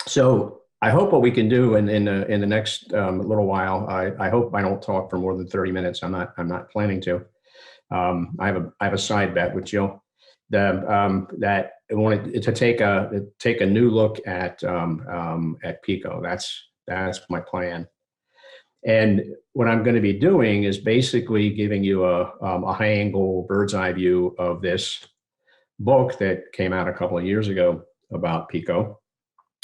So I hope what we can do in the next little while. I hope I don't talk for more than 30 minutes. I'm not planning to. I have a side bet with Jill that I wanted to take a new look at Pico. That's my plan. And what I'm going to be doing is basically giving you a high angle bird's eye view of this book that came out a couple of years ago about Pico,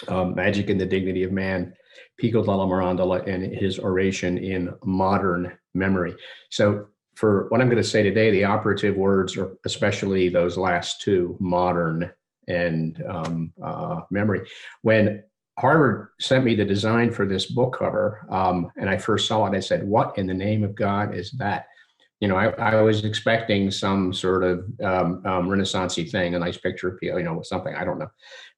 Magic and the Dignity of Man, Pico della Mirandola, and his oration in modern memory. So for what I'm going to say today, the operative words are especially those last two, modern and memory. When Harvard sent me the design for this book cover, and I first saw it, I said, what in the name of God is that? I was expecting some sort of Renaissance-y thing, a nice picture of, something, I don't know.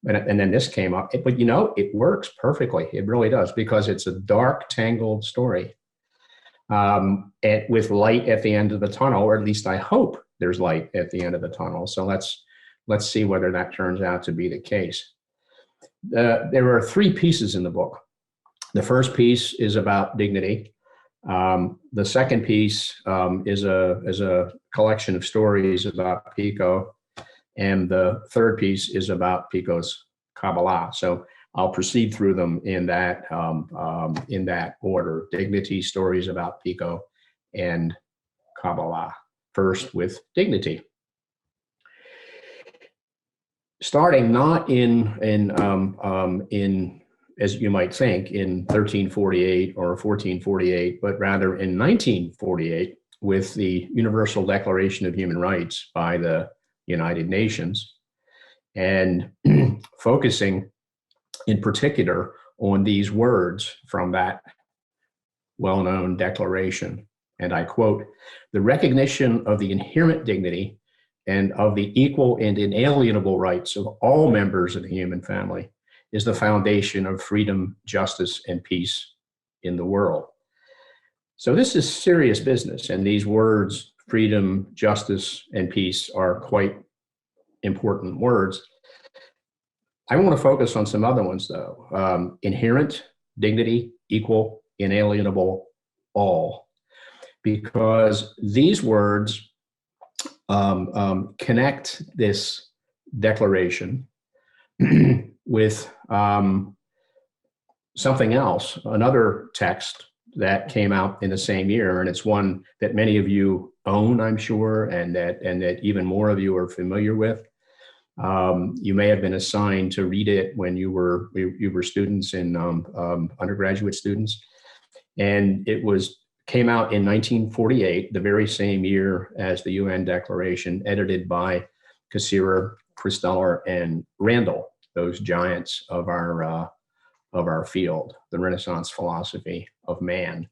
And then this came up, but it works perfectly. It really does, because it's a dark, tangled story with light at the end of the tunnel, or at least I hope there's light at the end of the tunnel. So let's see whether that turns out to be the case. There are three pieces in the book. The first piece is about dignity. The second piece is a collection of stories about Pico, and the third piece is about Picos Kabbalah. So I'll proceed through them in that order: dignity, stories about Pico, and Kabbalah. First with dignity. Starting not in as you might think, in 1348 or 1448, but rather in 1948 with the Universal Declaration of Human Rights by the United Nations, and focusing in particular on these words from that well-known declaration. And I quote, "The recognition of the inherent dignity and of the equal and inalienable rights of all members of the human family is the foundation of freedom, justice, and peace in the world." So this is serious business, and these words, freedom, justice, and peace, are quite important words. I want to focus on some other ones, though. Inherent, dignity, equal, inalienable, all. Because these words connect this declaration with something else, another text that came out in the same year, and it's one that many of you own, I'm sure, and that even more of you are familiar with. You may have been assigned to read it when you were students in undergraduate students, and came out in 1948, the very same year as the UN Declaration, edited by Cassirer, Christeller, and Randall, those giants of our field, the Renaissance philosophy of man.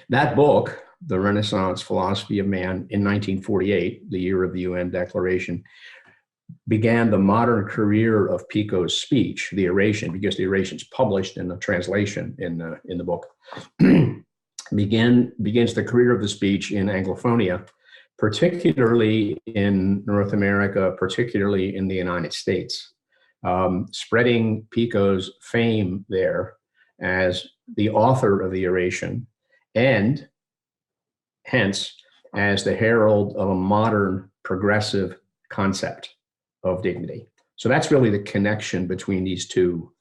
That book, The Renaissance Philosophy of Man, in 1948, the year of the UN Declaration, began the modern career of Pico's speech, the oration, because the oration is published in the translation in the book. Begins the career of the speech in Anglophonia, particularly in North America, particularly in the United States, spreading Pico's fame there as the author of the oration, and hence as the herald of a modern progressive concept of dignity. So that's really the connection between these two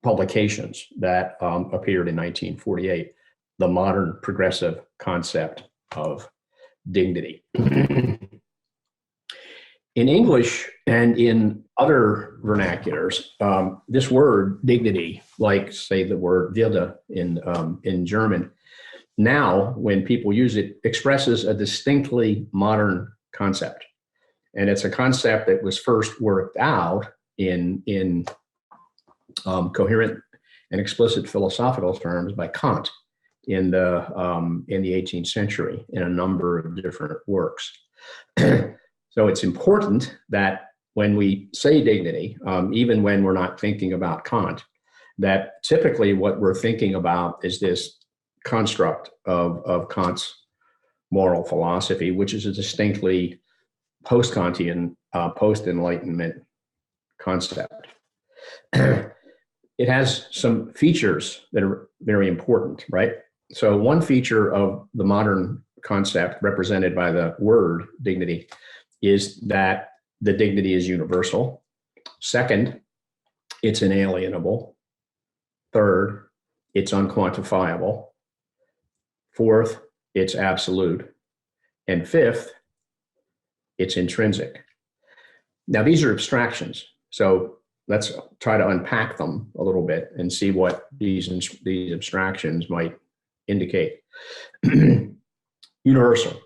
publications that appeared in 1948, the modern progressive concept of dignity. In English and in other vernaculars, this word dignity, like say the word Würde in German, now when people use it, expresses a distinctly modern concept. And it's a concept that was first worked out in coherent and explicit philosophical terms by Kant in the 18th century in a number of different works. So it's important that when we say dignity, even when we're not thinking about Kant, that typically what we're thinking about is this construct of Kant's moral philosophy, which is a distinctly post-Kantian, post-Enlightenment concept. It has some features that are very important, right? So one feature of the modern concept represented by the word dignity is that the dignity is universal. Second, it's inalienable. Third, it's unquantifiable. Fourth, it's absolute. And fifth, it's intrinsic. Now, these are abstractions. So let's try to unpack them a little bit and see what these abstractions might indicate. Universal.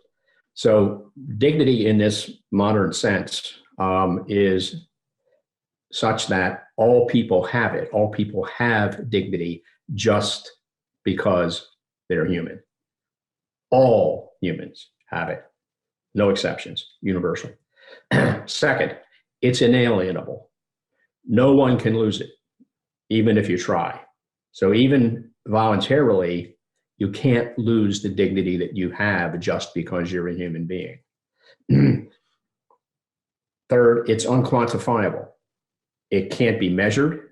So dignity in this modern sense is such that all people have it. All people have dignity just because they're human. All humans have it. No exceptions. Universal. Second, it's inalienable. No one can lose it, even if you try. So even voluntarily, you can't lose the dignity that you have just because you're a human being. Third, it's unquantifiable. It can't be measured.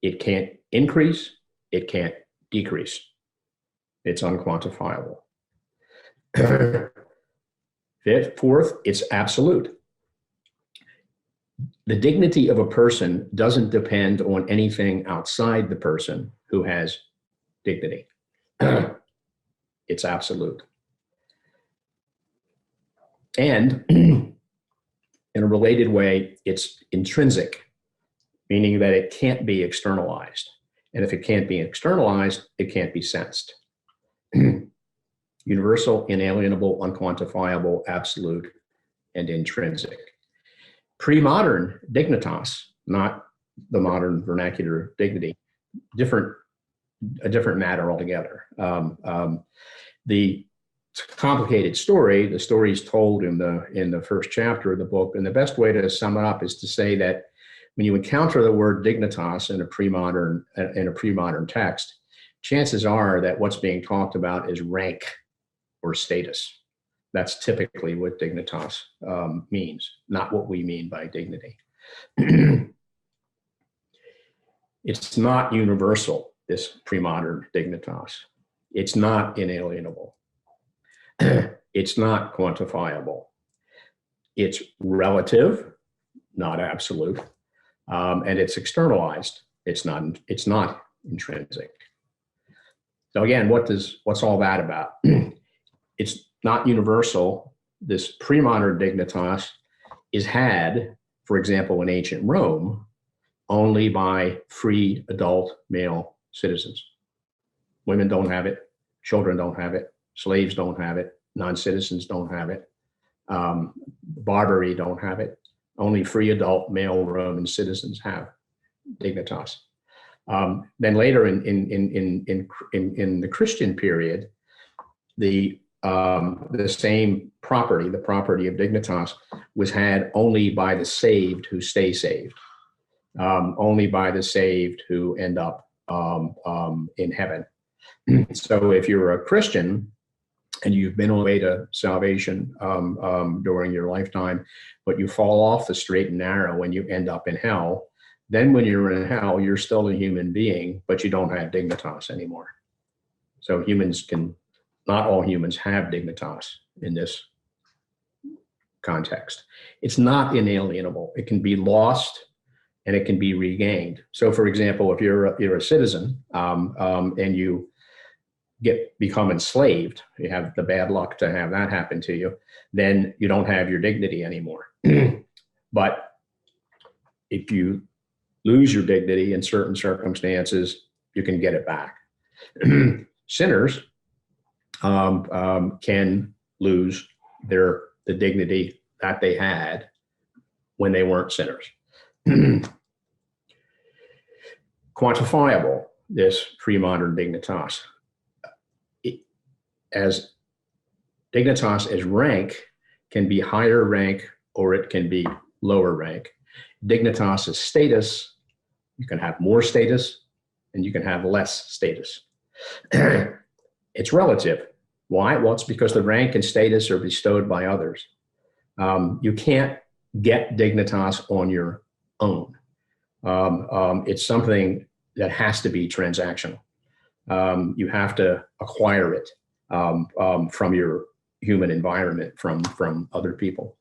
It can't increase. It can't decrease. It's unquantifiable. Fourth, it's absolute. The dignity of a person doesn't depend on anything outside the person who has dignity. It's absolute. And in a related way, it's intrinsic, meaning that it can't be externalized. And if it can't be externalized, it can't be sensed. Universal, inalienable, unquantifiable, absolute, and intrinsic. Pre-modern dignitas, not the modern vernacular dignity, a different matter altogether. The complicated story, the story is told in the first chapter of the book, and the best way to sum it up is to say that when you encounter the word dignitas in a pre-modern text, chances are that what's being talked about is rank or status. That's typically what dignitas means, not what we mean by dignity. It's not universal, this pre-modern dignitas. It's not inalienable. It's not quantifiable. It's relative, not absolute, and it's externalized. It's not intrinsic. So again, what's all that about? It's not universal. This pre-modern dignitas is had, for example, in ancient Rome, only by free adult male citizens. Women don't have it, children don't have it, slaves don't have it, non-citizens don't have it, Barbary don't have it. Only free adult male Roman citizens have dignitas. Then later in the Christian period, the same property, the property of dignitas, was had only by the saved who stay saved, only by the saved who end up in heaven. So if you're a Christian and you've been on the way to salvation during your lifetime, but you fall off the straight and narrow and you end up in hell, then when you're in hell, you're still a human being, but you don't have dignitas anymore. So not all humans have dignitas in this context. It's not inalienable. It can be lost and it can be regained. So for example, if you're a citizen and you become enslaved, you have the bad luck to have that happen to you, then you don't have your dignity anymore. But if you lose your dignity in certain circumstances, you can get it back. Sinners can lose the dignity that they had when they weren't sinners. Quantifiable, this pre-modern dignitas. As dignitas as rank can be higher rank or it can be lower rank. Dignitas as status, you can have more status and you can have less status. It's relative. Why? Well, it's because the rank and status are bestowed by others. You can't get dignitas on your own. It's something that has to be transactional. You have to acquire it from your human environment, from other people.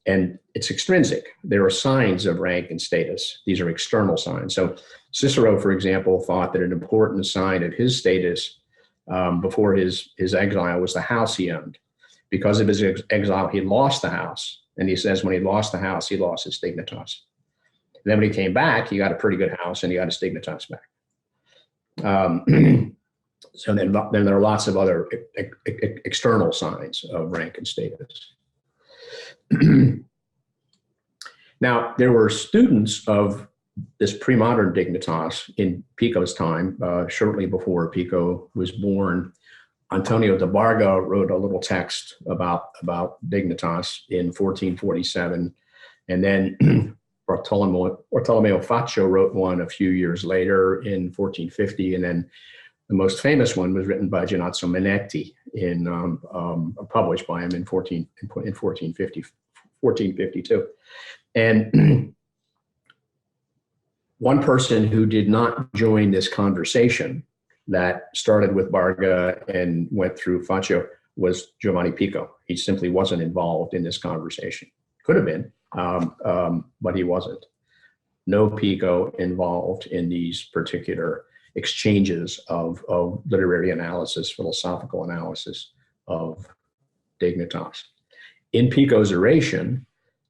And it's extrinsic. There are signs of rank and status. These are external signs. So Cicero, for example, thought that an important sign of his status before his exile was the house he owned. Because of his exile, he lost the house. And he says when he lost the house, he lost his dignitas. And then when he came back, he got a pretty good house and he got his dignitas back. So then there are lots of other external signs of rank and status. Now, there were students of this pre-modern dignitas in Pico's time, shortly before Pico was born. Antonio de Barga wrote a little text about dignitas in 1447, and then Bartolomeo Faccio wrote one a few years later in 1450, and then the most famous one was written by Gianazzo Minetti published by him in 1452. And one person who did not join this conversation that started with Barga and went through Faccio was Giovanni Pico. He simply wasn't involved in this conversation. Could have been, but he wasn't. No Pico involved in these particular exchanges of literary analysis, philosophical analysis of dignitas. In Pico's oration,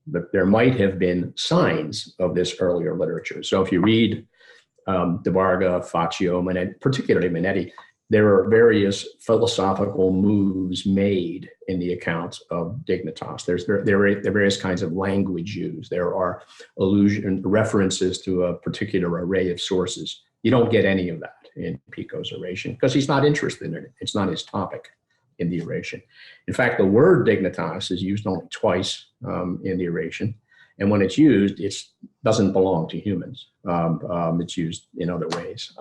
there might have been signs of this earlier literature. So if you read de Barga, Faccio, Minetti, particularly Minetti, there are various philosophical moves made in the accounts of dignitas. There are various kinds of language used. There are references to a particular array of sources. You don't get any of that in Pico's oration because he's not interested in it. It's not his topic in the oration. In fact, the word dignitas is used only twice in the oration. And when it's used, it doesn't belong to humans. It's used in other ways.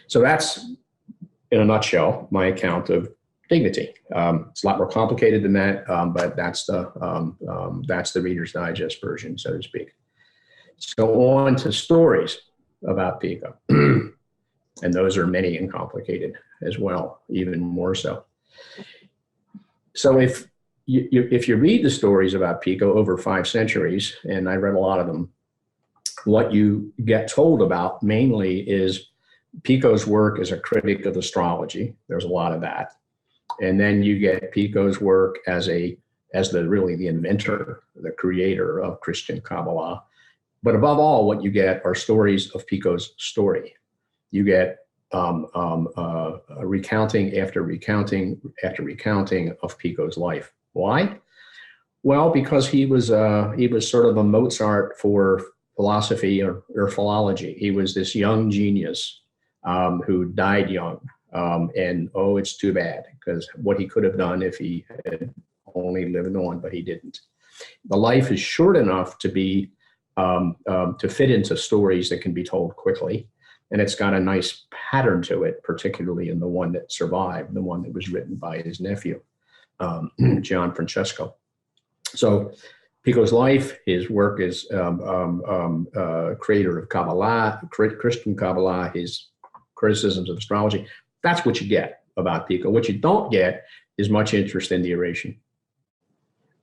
So that's, in a nutshell, my account of dignity. It's a lot more complicated than that, but that's the Reader's Digest version, so to speak. So on to stories about Pico. And those are many and complicated as well, even more so. So if you read the stories about Pico over 5 centuries, and I read a lot of them, what you get told about mainly is Pico's work as a critic of astrology. There's a lot of that. And then you get Pico's work as the inventor, the creator of Christian Kabbalah. But above all, what you get are stories of Pico's story. You get recounting after recounting after recounting of Pico's life. Why? Well, because he was sort of a Mozart for philosophy or philology. He was this young genius who died young. And it's too bad, because what he could have done if he had only lived on, but he didn't. The life is short enough to be to fit into stories that can be told quickly. And it's got a nice pattern to it, particularly in the one that survived, the one that was written by his nephew, Gian Francesco. So Pico's life, his work as creator of Kabbalah, Christian Kabbalah, his criticisms of astrology, that's what you get about Pico. What you don't get is much interest in the oration.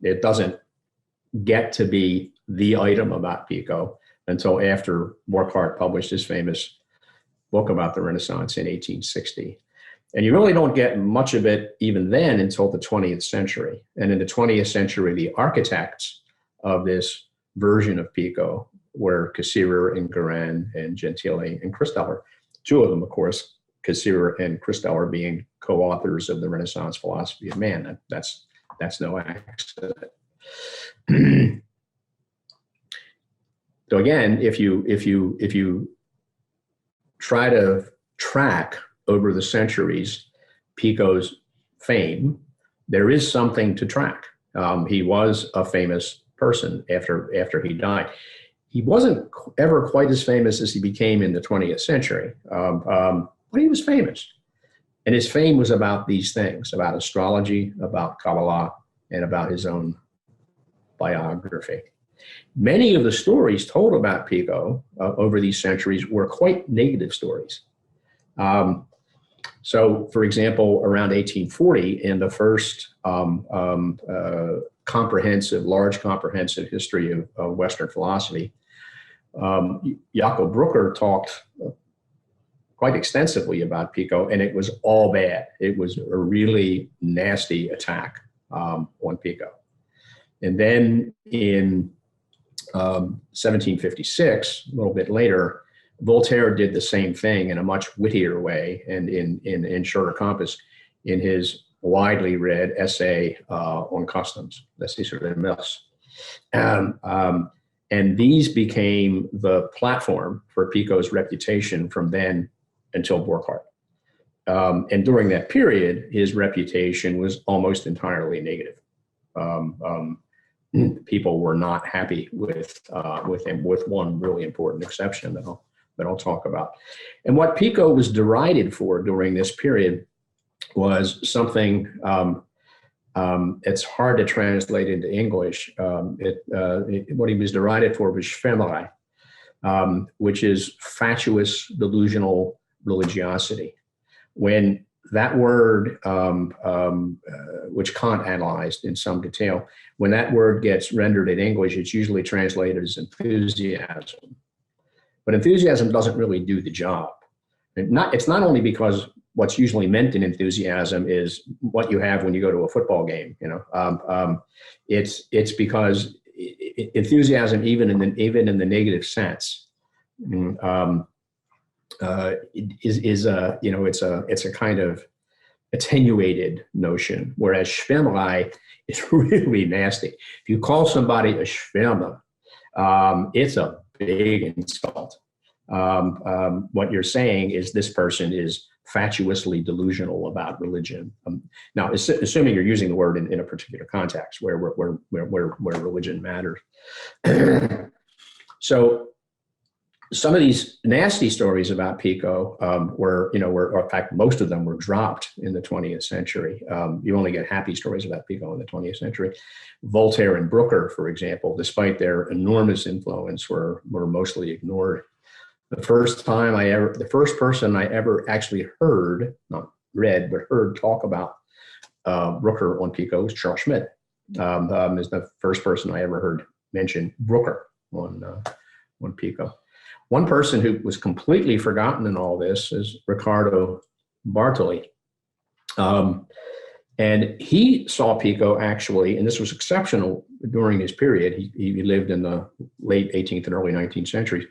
It doesn't get to be the item about Pico until after Burckhardt published his famous book about the Renaissance in 1860. And you really don't get much of it even then until the 20th century. And in the 20th century, the architects of this version of Pico were Cassirer and Guérin and Gentile and Christeller. 2 of them, of course, Cassirer and Christeller being co-authors of the Renaissance philosophy of man. That's no accident. So again, if you try to track over the centuries Pico's fame, there is something to track. He was a famous person after he died. He wasn't ever quite as famous as he became in the 20th century, but he was famous. And his fame was about these things, about astrology, about Kabbalah, and about his own biography. Many of the stories told about Pico over these centuries were quite negative stories. So, for example, around 1840, in the first large comprehensive history of Western philosophy, Jakob Brooker talked quite extensively about Pico, and it was all bad. It was a really nasty attack on Pico. And then in 1756, a little bit later, Voltaire did the same thing in a much wittier way and in shorter compass in his widely read essay on customs, L'Essai sur les mœurs. And these became the platform for Pico's reputation from then until Burckhardt. And during that period, his reputation was almost entirely negative. People were not happy with him, with one really important exception that I'll talk about. And what Pico was derided for during this period was something it's hard to translate into English. What he was derided for was Schwärmerei, which is fatuous, delusional religiosity. When that word, which Kant analyzed in some detail, when that word gets rendered in English, it's usually translated as enthusiasm. But enthusiasm doesn't really do the job. It's not only because what's usually meant in enthusiasm is what you have when you go to a football game. It's because enthusiasm, even in the negative sense, it's a kind of attenuated notion, whereas Schwärmerei is really nasty. If you call somebody a Schwärmer, it's a big insult. What you're saying is this person is fatuously delusional about religion. Now, assuming you're using the word in a particular context where religion matters. So some of these nasty stories about Pico were, in fact, most of them were dropped in the 20th century. You only get happy stories about Pico in the 20th century. Voltaire and Brooker, for example, despite their enormous influence, were mostly ignored. The first person I ever actually heard, not read, but heard talk about Brooker on Pico was Charles Schmidt. Is the first person I ever heard mention Brooker on Pico. One person who was completely forgotten in all this is Riccardo Bartoli. And he saw Pico actually, and this was exceptional during his period. He lived in the late 18th and early 19th centuries.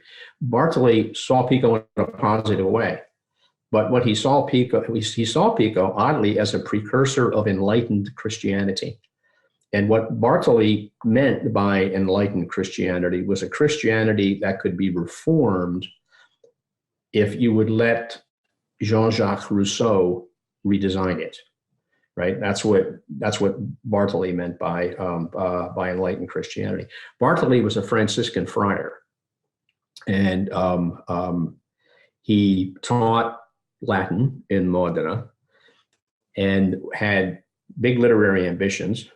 Bartoli saw Pico in a positive way. But what he saw Pico oddly as a precursor of enlightened Christianity. And what Bartoli meant by enlightened Christianity was a Christianity that could be reformed if you would let Jean-Jacques Rousseau redesign it, right? That's what Bartoli meant by enlightened Christianity. Bartoli was a Franciscan friar, and he taught Latin in Modena and had big literary ambitions,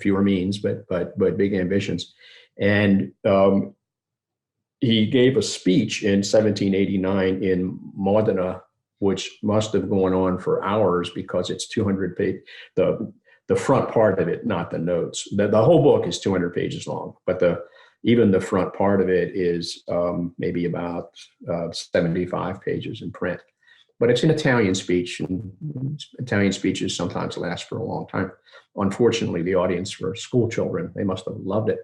fewer means, but big ambitions. And he gave a speech in 1789 in Modena, which must have gone on for hours because it's 200 pages. The front part of it, not the notes. The whole book is 200 pages long, but even the front part of it is maybe about 75 pages in print. But it's an Italian speech, and Italian speeches sometimes last for a long time. Unfortunately, the audience were school children. They must have loved it.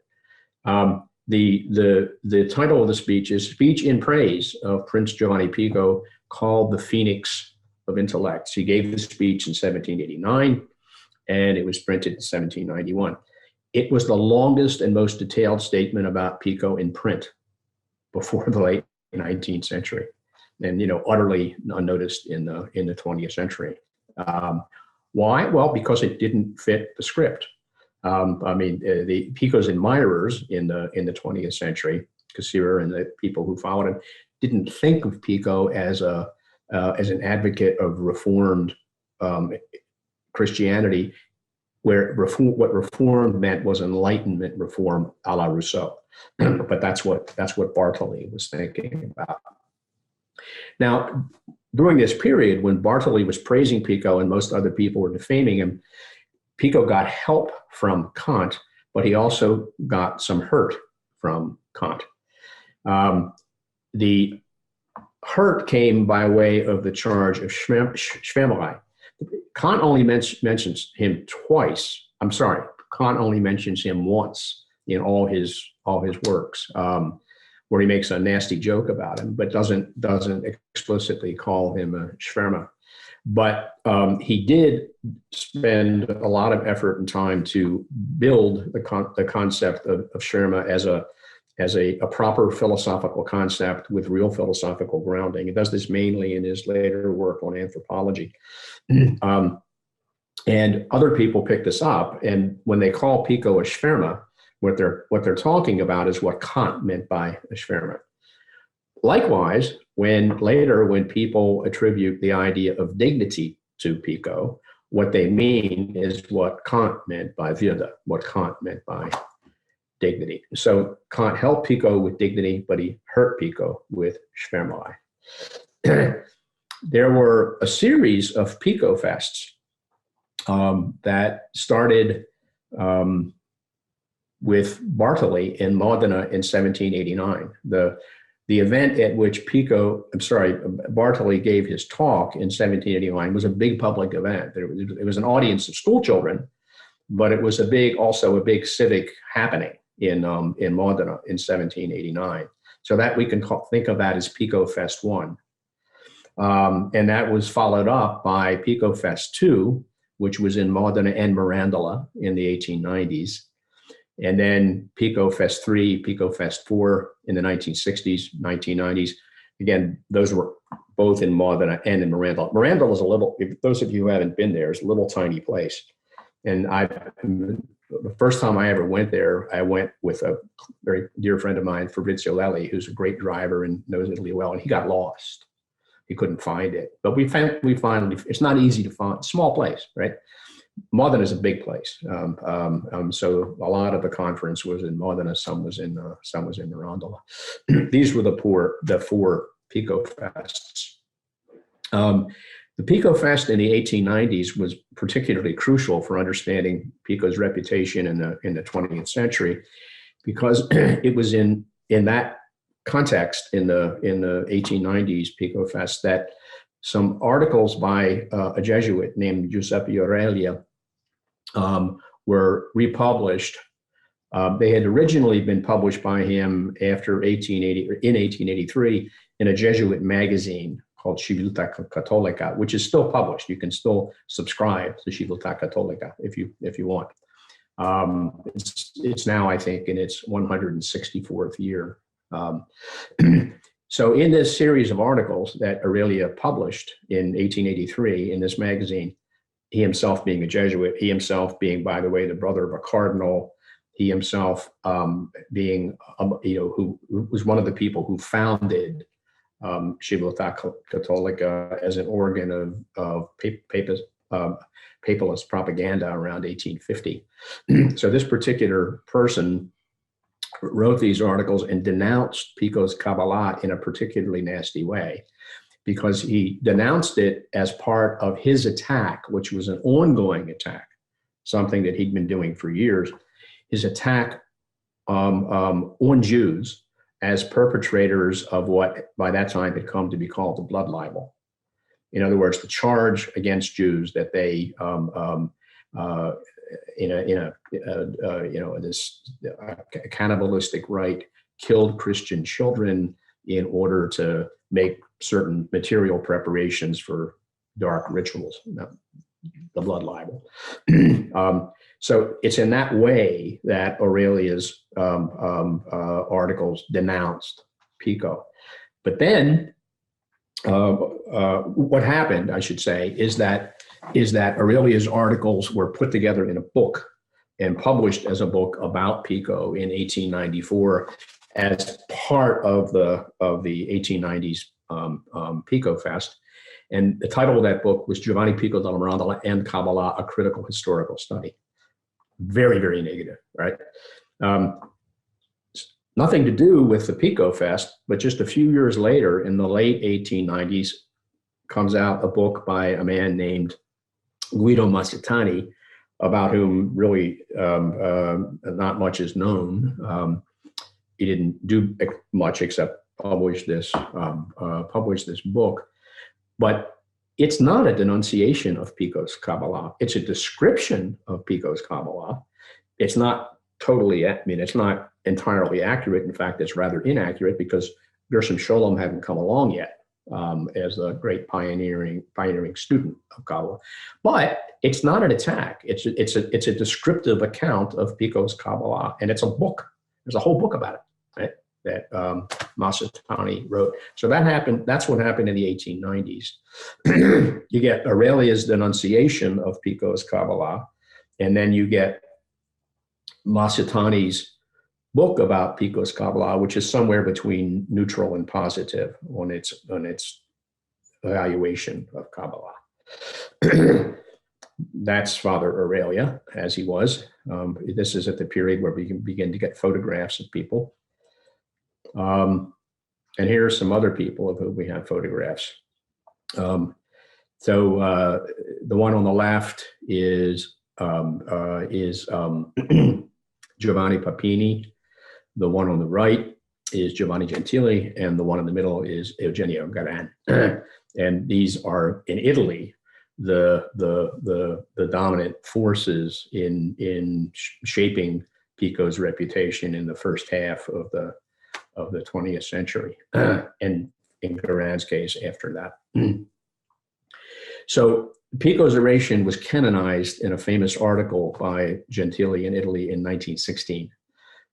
The title of the speech is Speech in Praise of Prince Giovanni Pico, called the Phoenix of Intellects. He gave the speech in 1789, and it was printed in 1791. It was the longest and most detailed statement about Pico in print before the late 19th century. And utterly unnoticed in the 20th century. Why? Well, because it didn't fit the script. The Pico's admirers in the 20th century, Cassirer and the people who followed him, didn't think of Pico as an advocate of reformed Christianity what reform meant was enlightenment reform a la Rousseau. But that's what Bartoli was thinking about. Now, during this period when Bartoli was praising Pico and most other people were defaming him, Pico got help from Kant, but he also got some hurt from Kant. The hurt came by way of the charge of Schwärmerei. Kant only mentions him twice. I'm sorry, Kant only mentions him once in all his works, where he makes a nasty joke about him, but doesn't explicitly call him a Schwärmer. But he did spend a lot of effort and time to build the concept of Schwärmer as a proper philosophical concept with real philosophical grounding. He does this mainly in his later work on anthropology. And other people pick this up, and when they call Pico a Schwärmer, what they're talking about is what Kant meant by a Schwärmer. Likewise, when people attribute the idea of dignity to Pico, what they mean is what Kant meant by Würde, what Kant meant by dignity. So Kant helped Pico with dignity, but he hurt Pico with Schwärmerei. There were a series of Pico Fests that started with Bartoli in Modena in 1789. The event at which Bartoli gave his talk in 1789 was a big public event. It was an audience of school children, but it was also a big civic happening in Modena in 1789. So that we can think of that as Pico Fest 1. And that was followed up by Pico Fest 2, which was in Modena and Mirandola in the 1890s. And then Pico Fest 3, Pico Fest 4 in the 1960s, 1990s. Again, those were both in Modena and in Mirandola. Mirandola is if those of you who haven't been there, is a little tiny place. And the first time I ever went there, I went with a very dear friend of mine, Fabrizio Lelli, who's a great driver and knows Italy well, and he got lost. He couldn't find it. But we finally, it's not easy to find, small place, right? Modena is a big place. So a lot of the conference was in Modena, some was in Mirandola. These were the four Pico Fests. The Pico Fest in the 1890s was particularly crucial for understanding Pico's reputation in the 20th century, because it was in that context in the 1890s Pico Fest that some articles by a Jesuit named Giuseppe Aurelia were republished. They had originally been published by him in 1883 in a Jesuit magazine called Civiltà Cattolica, which is still published. You can still subscribe to Civiltà Cattolica if you want. It's now, I think, in its 164th year. So in this series of articles that Aurelia published in 1883 in this magazine, he himself being a Jesuit, he himself being, by the way, the brother of a cardinal, he himself being, who was one of the people who founded Civiltà Cattolica as an organ of papalist propaganda around 1850. So this particular person wrote these articles and denounced Picos Kabbalah in a particularly nasty way, because he denounced it as part of his attack, which was an ongoing attack, something that he'd been doing for years, his attack on Jews as perpetrators of what by that time had come to be called the blood libel. In other words, the charge against Jews that they this cannibalistic rite killed Christian children in order to make certain material preparations for dark rituals, the blood libel. So it's in that way that Aurelia's articles denounced Pico. But then what happened, I should say, is that Aurelia's articles were put together in a book and published as a book about Pico in 1894 as part of the 1890s Pico Fest. And the title of that book was Giovanni Pico della Mirandola and Kabbalah, a Critical Historical Study. very, very negative, right? Nothing to do with the Pico Fest, but just a few years later, in the late 1890s, comes out a book by a man named Guido Mazzatani, about whom really not much is known. He didn't do much except publish this book, but it's not a denunciation of Picos Kabbalah. It's a description of Picos Kabbalah. It's not totally, I mean, it's not entirely accurate. In fact, it's rather inaccurate because Gershom Scholem hadn't come along yet as a great pioneering student of Kabbalah. But it's not an attack. It's a descriptive account of Picos Kabbalah, and it's a book. There's a whole book about it, right? That Mazzatani wrote. So that happened. That's what happened in the 1890s. You get Aurelia's denunciation of Picos Kabbalah, and then you get Mazzatani's book about Picos Kabbalah, which is somewhere between neutral and positive on its evaluation of Kabbalah. That's Father Aurelia, as he was. This is at the period where we can begin to get photographs of people. And here are some other people of whom we have photographs. So the one on the left is Giovanni Papini. The one on the right is Giovanni Gentile, and the one in the middle is Eugenio Garan. And these are in Italy the dominant forces in shaping Pico's reputation in the first half of the 20th century, and in Garan's case after that. So Pico's oration was canonized in a famous article by Gentile in Italy in 1916.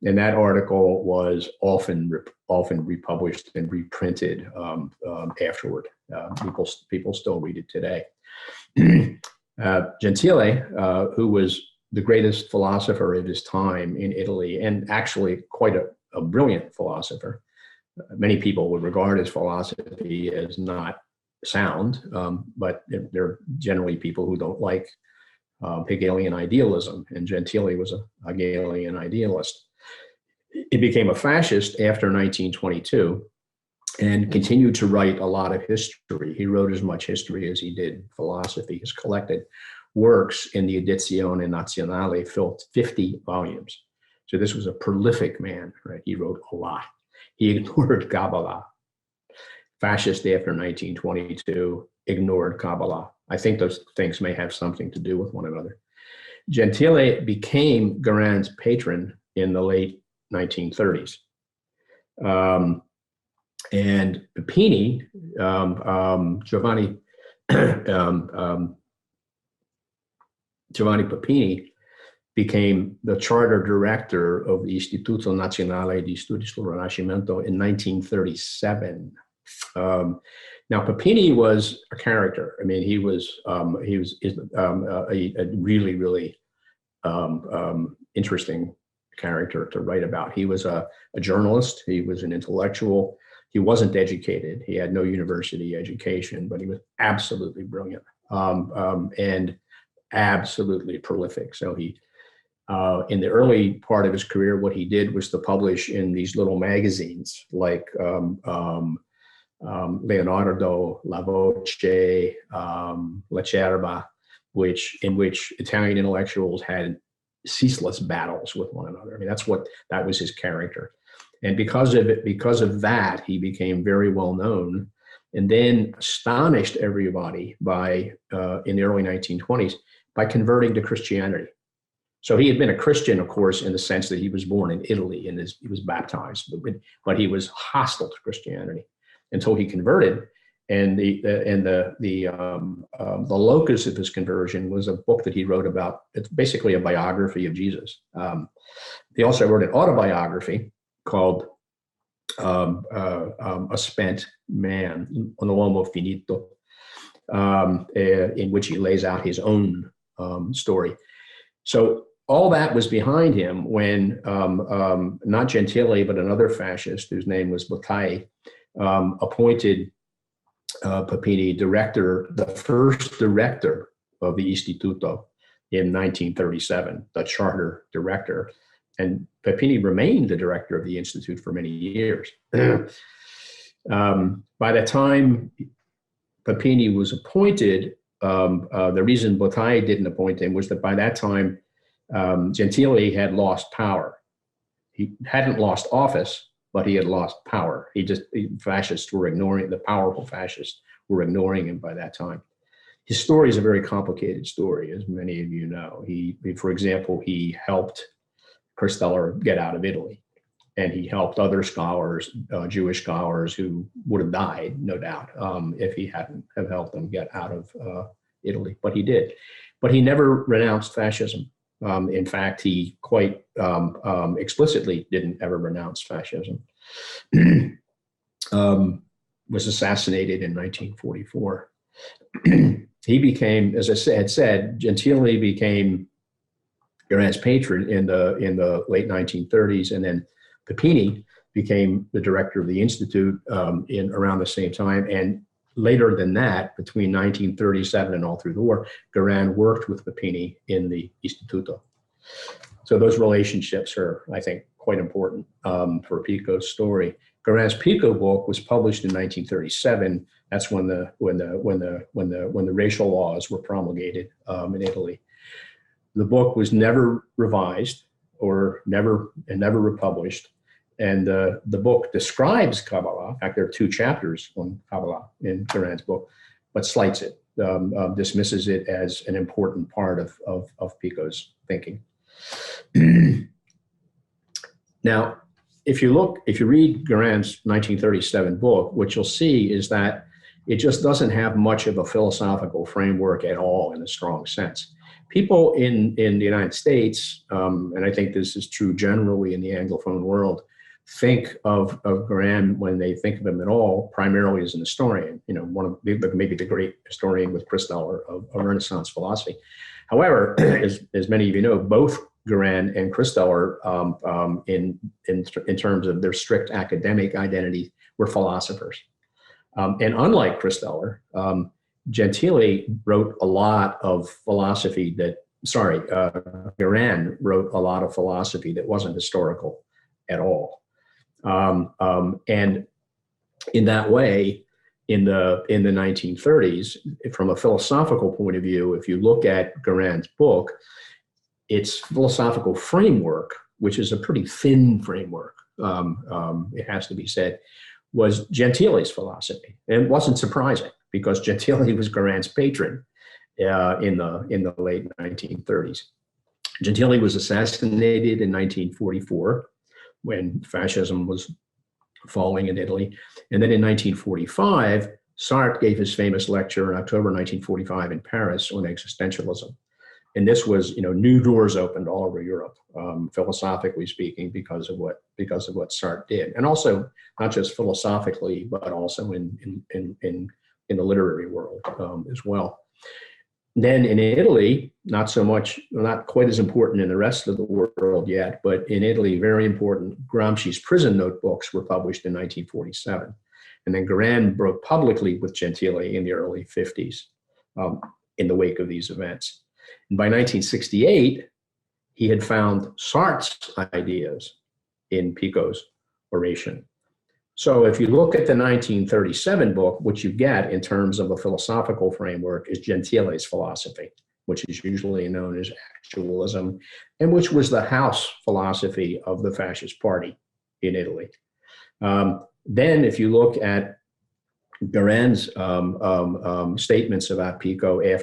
And that article was often republished and reprinted afterward. People still read it today. Gentile, who was the greatest philosopher of his time in Italy, and actually quite a brilliant philosopher. Many people would regard his philosophy as not sound, but they're generally people who don't like Hegelian idealism, and Gentile was a Hegelian idealist. He became a fascist after 1922 and continued to write a lot of history. He wrote as much history as he did philosophy. His collected works in the Edizione Nazionale filled 50 volumes. So this was a prolific man, right? He wrote a lot. He ignored Kabbalah. Fascist after 1922, ignored Kabbalah. I think those things may have something to do with one another. Gentile became Garan's patron in the late 1930s. And Papini, Giovanni Papini became the charter director of the Istituto Nazionale di Studi sul Rinascimento in 1937. Now Papini was a character. I mean, he was a really, really interesting character to write about. He was a journalist. He was an intellectual. He wasn't educated. He had no university education, but he was absolutely brilliant and absolutely prolific. So he, in the early part of his career, what he did was to publish in these little magazines like Leonardo, La Voce, La Cerba, in which Italian intellectuals had ceaseless battles with one another. I mean, that was his character. And because of that, he became very well known, and then astonished everybody by in the early 1920s by converting to Christianity. So he had been a Christian, of course, in the sense that he was born in Italy and he was baptized, but he was hostile to Christianity until he converted. And the locus of his conversion was a book that he wrote about. It's basically a biography of Jesus. He also wrote an autobiography called A Spent Man, Un Uomo Finito, in which he lays out his own story. So all that was behind him when not Gentile, but another fascist whose name was Kraye, appointed Papini the first director of the Istituto in 1937, the charter director. And Papini remained the director of the Institute for many years. By the time Papini was appointed, the reason Bottai didn't appoint him was that by that time, Gentile had lost power. He hadn't lost office, but he had lost power. Fascists were ignoring, the powerful fascists were ignoring him by that time. His story is a very complicated story, as many of you know. For example, he helped Christeller get out of Italy, and he helped other scholars, Jewish scholars, who would have died, no doubt, if he hadn't have helped them get out of Italy. But he did. But he never renounced fascism. In fact, he quite explicitly didn't ever renounce fascism. Was assassinated in 1944. He became, as I had said, Gentile became Garan's patron in the late 1930s, and then Papini became the director of the Institute in around the same time. And later than that, between 1937 and all through the war, Garan worked with Papini in the Istituto. So those relationships are, I think, quite important for Pico's story. Garan's Pico book was published in 1937. That's when the racial laws were promulgated in Italy. The book was never revised or never republished. And the book describes Kabbalah. In fact, there are 2 chapters on Kabbalah in Garan's book, but slights it, dismisses it as an important part of Pico's thinking. Now, if you read Garan's 1937 book, what you'll see is that it just doesn't have much of a philosophical framework at all in a strong sense. People in the United States, and I think this is true generally in the Anglophone world, think of Garan, when they think of him at all, primarily as an historian, maybe the great historian with Christeller of Renaissance philosophy. However, as many of you know, both Garan and Christeller, in terms of their strict academic identity, were philosophers. And unlike Christeller, Gentile wrote a lot of philosophy Garan wrote a lot of philosophy that wasn't historical at all. And in that way, in the 1930s, from a philosophical point of view, if you look at Garan's book, its philosophical framework, which is a pretty thin framework, it has to be said, was Gentile's philosophy. And it wasn't surprising, because Gentile was Garan's patron in the late 1930s. Gentile was assassinated in 1944 when fascism was falling in Italy. And then in 1945, Sartre gave his famous lecture in October 1945 in Paris on existentialism. And this was, new doors opened all over Europe, philosophically speaking, because of what Sartre did, and also not just philosophically, but also in the literary world as well. Then in Italy, not quite as important in the rest of the world yet, but in Italy, very important. Gramsci's prison notebooks were published in 1947, and then Garan broke publicly with Gentile in the early 50s, in the wake of these events. And by 1968, he had found Sartre's ideas in Pico's oration. So if you look at the 1937 book, what you get in terms of a philosophical framework is Gentile's philosophy, which is usually known as actualism, and which was the house philosophy of the fascist party in Italy. Then if you look at Garan's statements about Pico in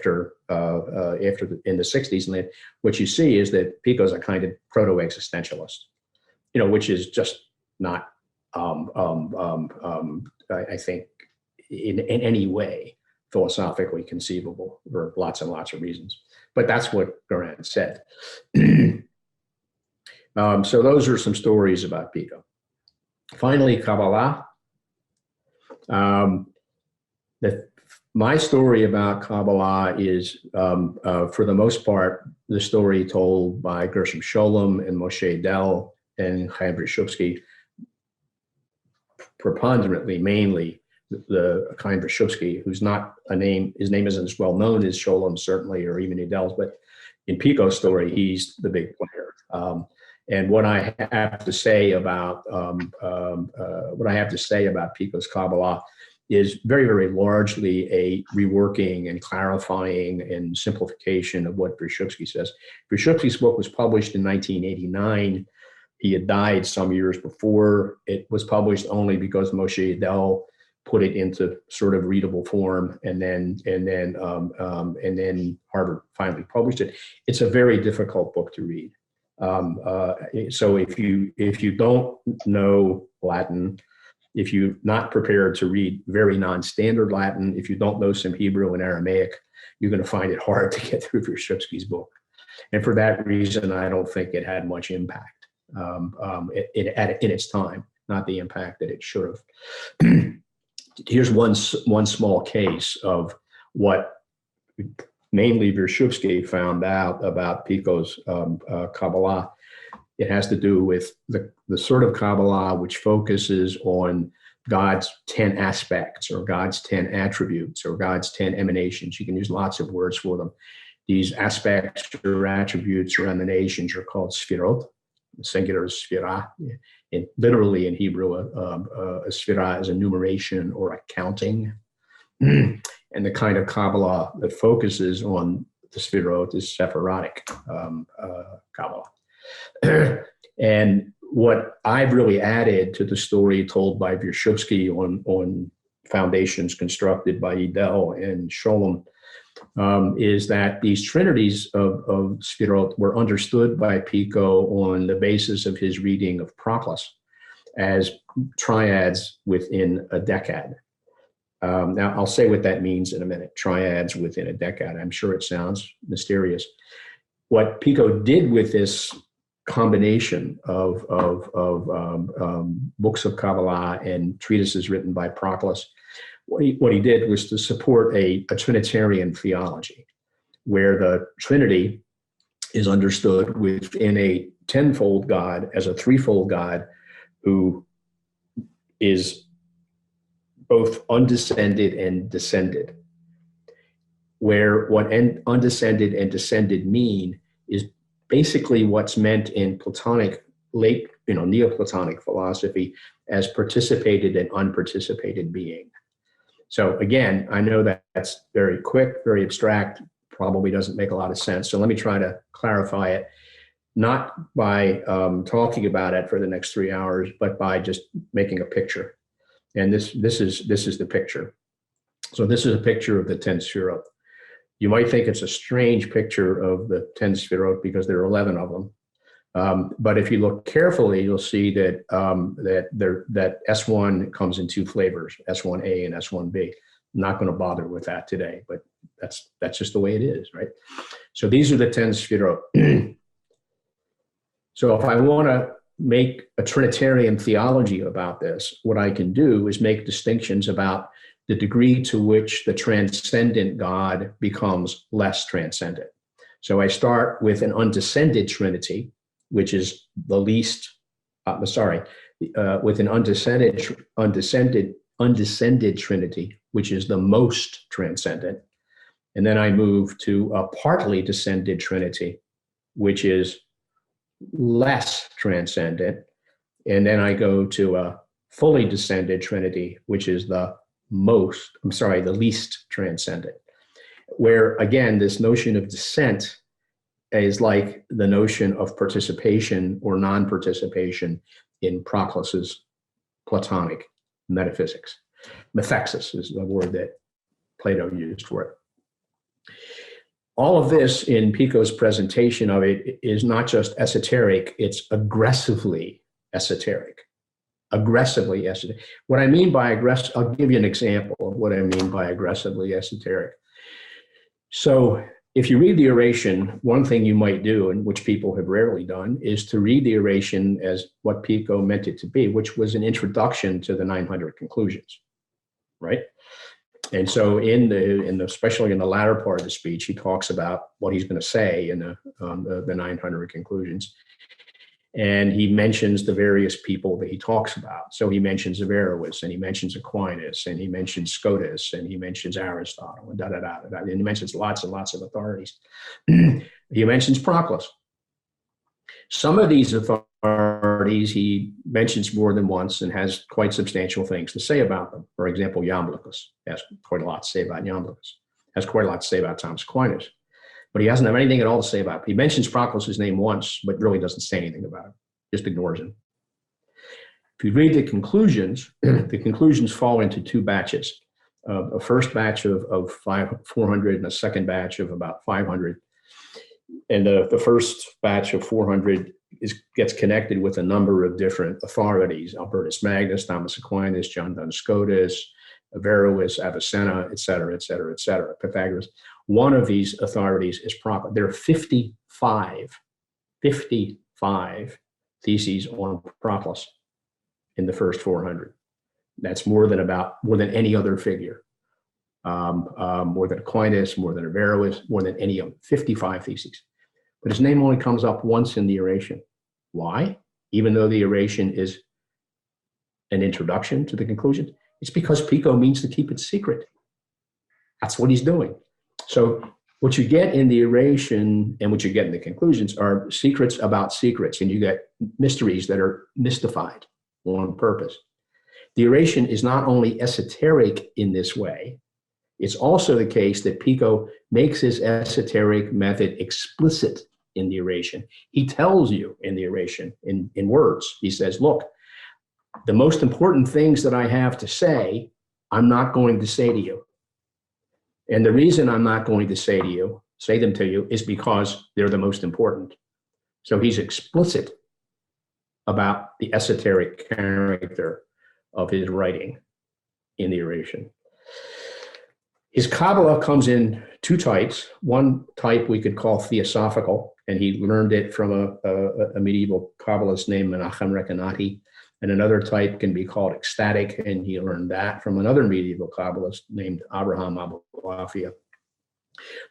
the 60s, what you see is that Pico's a kind of proto-existentialist, which is just not, I think, in any way philosophically conceivable for lots and lots of reasons. But that's what Garan said. So those are some stories about Pico. Finally, Kabbalah. My story about Kabbalah is, for the most part, the story told by Gershom Scholem and Moshe Dell and Chaim Brishevsky, preponderantly, mainly the Chaim Brishevsky, whose not a name, his name isn't as well known as Scholem, certainly, or even Edel's, but in Pico's story, he's the big player. And what I have to say about Picos Kabbalah is very, very largely a reworking and clarifying and simplification of what Brzezinski says. Brzezinski's book was published in 1989. He had died some years before. It was published only because Moshe Yedel put it into sort of readable form, and then Harvard finally published it. It's a very difficult book to read. So if you don't know Latin, if you're not prepared to read very non-standard Latin, if you don't know some Hebrew and Aramaic, you're going to find it hard to get through Brzezinski's book. And for that reason, I don't think it had much impact in its time, not the impact that it should have. Here's one small case of what mainly Brzezinski found out about Picos Kabbalah. It has to do with the sort of Kabbalah which focuses on God's 10 aspects or God's 10 attributes or God's 10 emanations. You can use lots of words for them. These aspects or attributes or emanations are called sfirot. The singular is sphira. Literally in Hebrew, a sphira is a numeration or a counting. And the kind of Kabbalah that focuses on the sphirot is Sephirotic Kabbalah. And what I've really added to the story told by Brzezinski on foundations constructed by Yedel and Sholem is that these trinities of sphirot were understood by Pico on the basis of his reading of Proclus as triads within a decad. Now, I'll say what that means in a minute, triads within a decade. I'm sure it sounds mysterious. What Pico did with this combination of books of Kabbalah and treatises written by Proclus, what he did was to support a Trinitarian theology, where the Trinity is understood within a tenfold God as a threefold God who is both undescended and descended, where what undescended and descended mean is basically what's meant in Platonic, Neoplatonic philosophy as participated and unparticipated being. So again, I know that that's very quick, very abstract, probably doesn't make a lot of sense. So let me try to clarify it, not by talking about it for the next 3 hours, but by just making a picture. And this is the picture. So this is a picture of the 10 Sefirot. You might think it's a strange picture of the 10 Sefirot because there are 11 of them. But if you look carefully, you'll see that that S1 comes in two flavors, S1A and S1B. I'm not going to bother with that today, but that's just the way it is, right? So these are the 10 Sefirot. So if I want to make a Trinitarian theology about this, what I can do is make distinctions about the degree to which the transcendent God becomes less transcendent. So I start with an undescended Trinity, which is the least, with an undescended Trinity, which is the most transcendent. And then I move to a partly descended Trinity, which is less transcendent. And then I go to a fully descended Trinity, which is the least transcendent. Where again, this notion of descent is like the notion of participation or non-participation in Proclus's Platonic metaphysics. Methexis is the word that Plato used for it. All of this in Pico's presentation of it is not just esoteric, it's aggressively esoteric. Aggressively esoteric. What I mean by aggressive, I'll give you an example of what I mean by aggressively esoteric. So if you read the oration, one thing you might do, and which people have rarely done, is to read the oration as what Pico meant it to be, which was an introduction to the 900 conclusions, right? And so especially in the latter part of the speech, he talks about what he's going to say in the 900 conclusions. And he mentions the various people that he talks about. So he mentions Averroes, and he mentions Aquinas, and he mentions Scotus, and he mentions Aristotle, and and he mentions lots and lots of authorities. He mentions Proclus. Some of these authorities he mentions more than once and has quite substantial things to say about them. For example, Iamblichus has quite a lot to say about Iamblichus, has quite a lot to say about Thomas Aquinas. But he doesn't have anything at all to say about it. He mentions Proclus's name once, but really doesn't say anything about him, just ignores him. If you read the conclusions fall into two batches. A first batch of 400 and a second batch of about 500. And the first batch of 400 gets connected with a number of different authorities: Albertus Magnus, Thomas Aquinas, John Duns Scotus, Averroes, Avicenna, et cetera, et cetera, et cetera, Pythagoras. One of these authorities is Proclus. There are 55 theses on Proclus in the first 400. That's more than any other figure. More than Aquinas, more than Averroes, more than any of them, 55 theses. But his name only comes up once in the oration. Why? Even though the oration is an introduction to the conclusion, it's because Pico means to keep it secret. That's what he's doing. So what you get in the oration and what you get in the conclusions are secrets about secrets, and you get mysteries that are mystified on purpose. The oration is not only esoteric in this way, it's also the case that Pico makes his esoteric method explicit in the oration. He tells you in the oration, in words, he says, look, the most important things that I have to say, I'm not going to say to you. And the reason I'm not going to say them to you, is because they're the most important. So he's explicit about the esoteric character of his writing in the oration. His Kabbalah comes in two types. One type we could call Theosophical, and he learned it from a medieval Kabbalist named Menachem Rekanati. And another type can be called ecstatic, and he learned that from another medieval Kabbalist named Abraham Abulafia.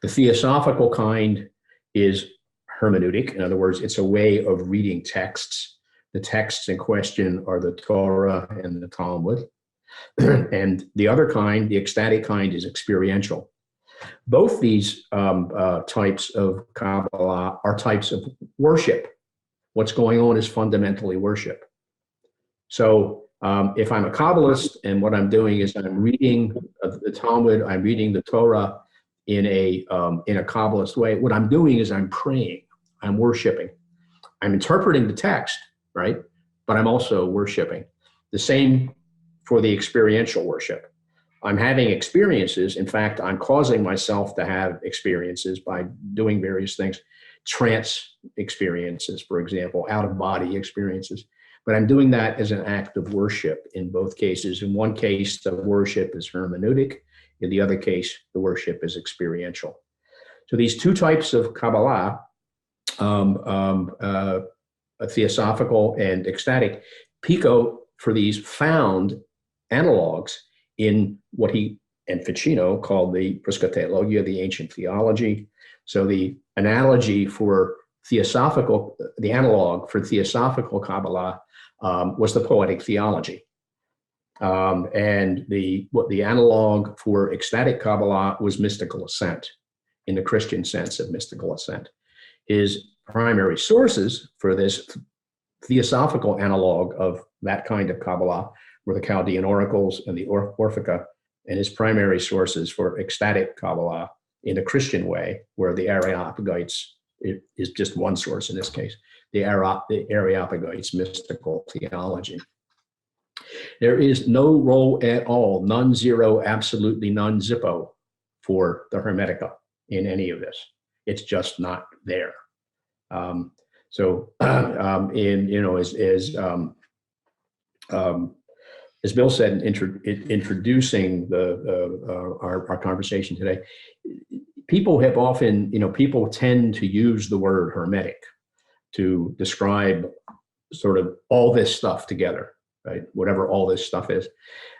The Theosophical kind is hermeneutic. In other words, it's a way of reading texts. The texts in question are the Torah and the Talmud. And the other kind, the ecstatic kind, is experiential. Both these types of Kabbalah are types of worship. What's going on is fundamentally worship. So if I'm a Kabbalist and what I'm doing is I'm reading the Talmud, I'm reading the Torah in a Kabbalist way, what I'm doing is I'm praying, I'm worshiping. I'm interpreting the text, right? But I'm also worshiping. The same for the experiential worship. I'm having experiences. In fact, I'm causing myself to have experiences by doing various things. Trance experiences, for example, out-of-body experiences. But I'm doing that as an act of worship in both cases. In one case, the worship is hermeneutic. In the other case, the worship is experiential. So these two types of Kabbalah, Theosophical and ecstatic, Pico, for these, found analogs in what he and Ficino called the Priscotologia, the ancient theology. So the analogy for Theosophical, the analog for Theosophical Kabbalah was the poetic theology. And the analog for ecstatic Kabbalah was mystical ascent, in the Christian sense of mystical ascent. His primary sources for this Theosophical analog of that kind of Kabbalah were the Chaldean oracles and the Orphica, and his primary sources for ecstatic Kabbalah in a Christian way, where the Areopagites is just one source in this case, the Areopagites mystical theology. There is no role at all, none, zero, absolutely none, zippo, for the Hermetica in any of this. It's just not there. As Bill said, introducing our conversation today, people have often, people tend to use the word Hermetic to describe sort of all this stuff together, right? Whatever all this stuff is.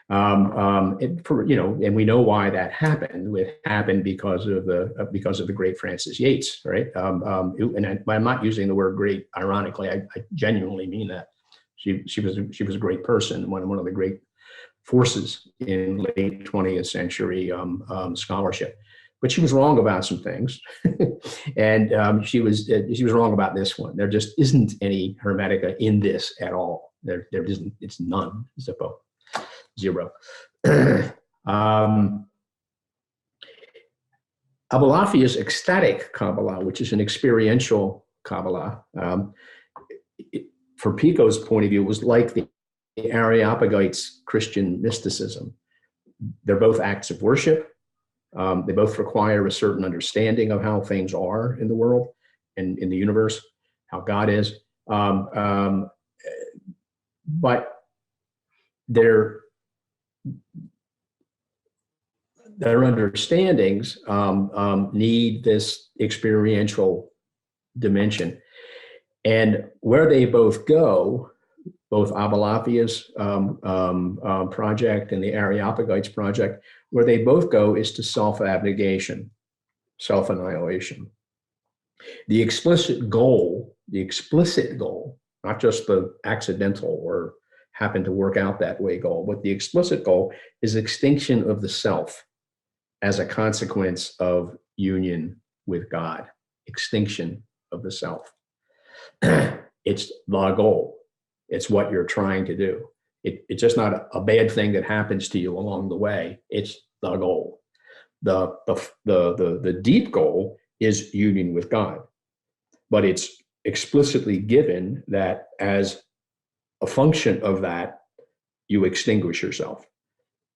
And we know why that happened. It happened because of the great Frances Yates, right? I'm not using the word great ironically. I genuinely mean that. She was a great person, one of the great forces in late 20th century scholarship. But she was wrong about some things, and she was wrong about this one. There just isn't any Hermetica in this at all. There isn't. It's none. Zippo. Zero. Abulafia's ecstatic Kabbalah, which is an experiential Kabbalah, from Pico's point of view, was like the Areopagites' Christian mysticism. They're both acts of worship. They both require a certain understanding of how things are in the world and in the universe, how God is. But their understandings need this experiential dimension. And where they both go, both Abulafia's project and the Areopagites project, where they both go is to self-abnegation, self-annihilation. The explicit goal, not just the accidental or happen to work out that way goal, but the explicit goal is extinction of the self as a consequence of union with God, extinction of the self. It's the goal. It's what you're trying to do. It's just not a bad thing that happens to you along the way. It's the goal. The deep goal is union with God, but it's explicitly given that as a function of that, you extinguish yourself.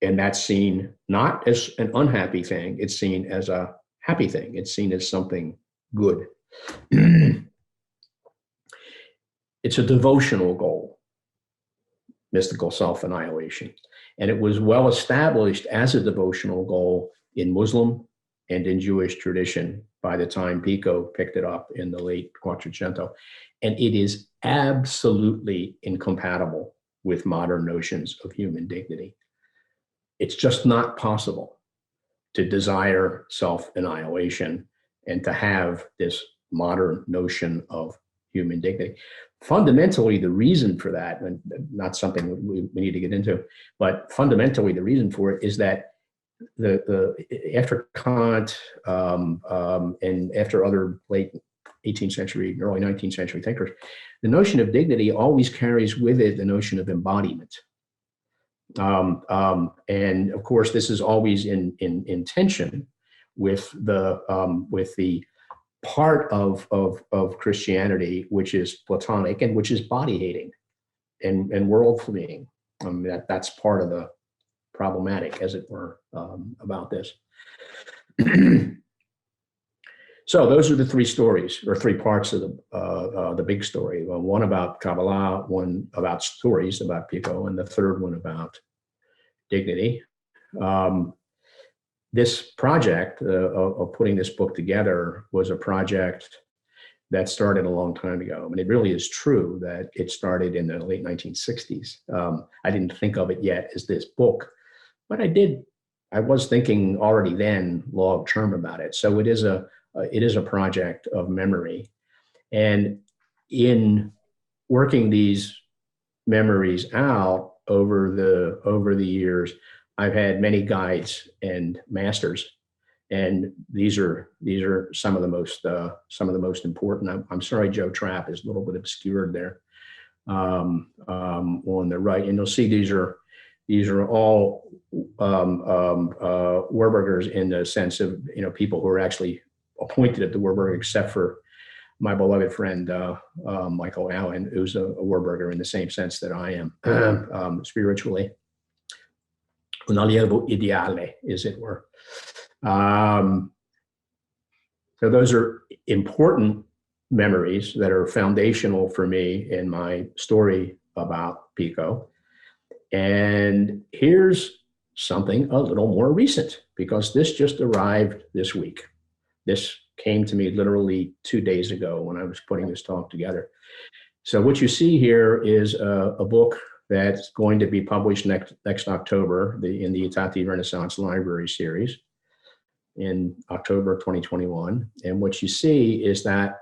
And that's seen not as an unhappy thing, it's seen as a happy thing. It's seen as something good. It's a devotional goal, mystical self-annihilation. And it was well established as a devotional goal in Muslim and in Jewish tradition by the time Pico picked it up in the late Quattrocento. And it is absolutely incompatible with modern notions of human dignity. It's just not possible to desire self-annihilation and to have this modern notion of human dignity. Fundamentally, the reason for that, and not something we need to get into, but fundamentally the reason for it is that after Kant and after other late 18th century, early 19th century thinkers, the notion of dignity always carries with it the notion of embodiment. And of course, this is always in tension with the part of Christianity which is Platonic and which is body hating and world fleeing. That's part of the problematic, as it were, about this. So those are the three stories, or three parts of the big story. One about Kabbalah, one about stories about Pico, and the third one about dignity. This project of putting this book together was a project that started a long time ago. And it really is true that it started in the late 1960s. I didn't think of it yet as this book, but I was thinking already then long term about it. So it is a project of memory. And in working these memories out over the years, I've had many guides and masters, and these are some of the most important. I'm sorry, Joe Trapp is a little bit obscured there on the right, and you'll see these are all Warburgers in the sense of people who are actually appointed at the Warburg, except for my beloved friend Michael Allen, who's a Warburger in the same sense that I am spiritually. Un allievo ideale, as it were. So those are important memories that are foundational for me in my story about Pico. And here's something a little more recent, because this just arrived this week. This came to me literally 2 days ago when I was putting this talk together. So what you see here is a book that's going to be published next October in the Itati Renaissance Library series in October of 2021. And what you see is that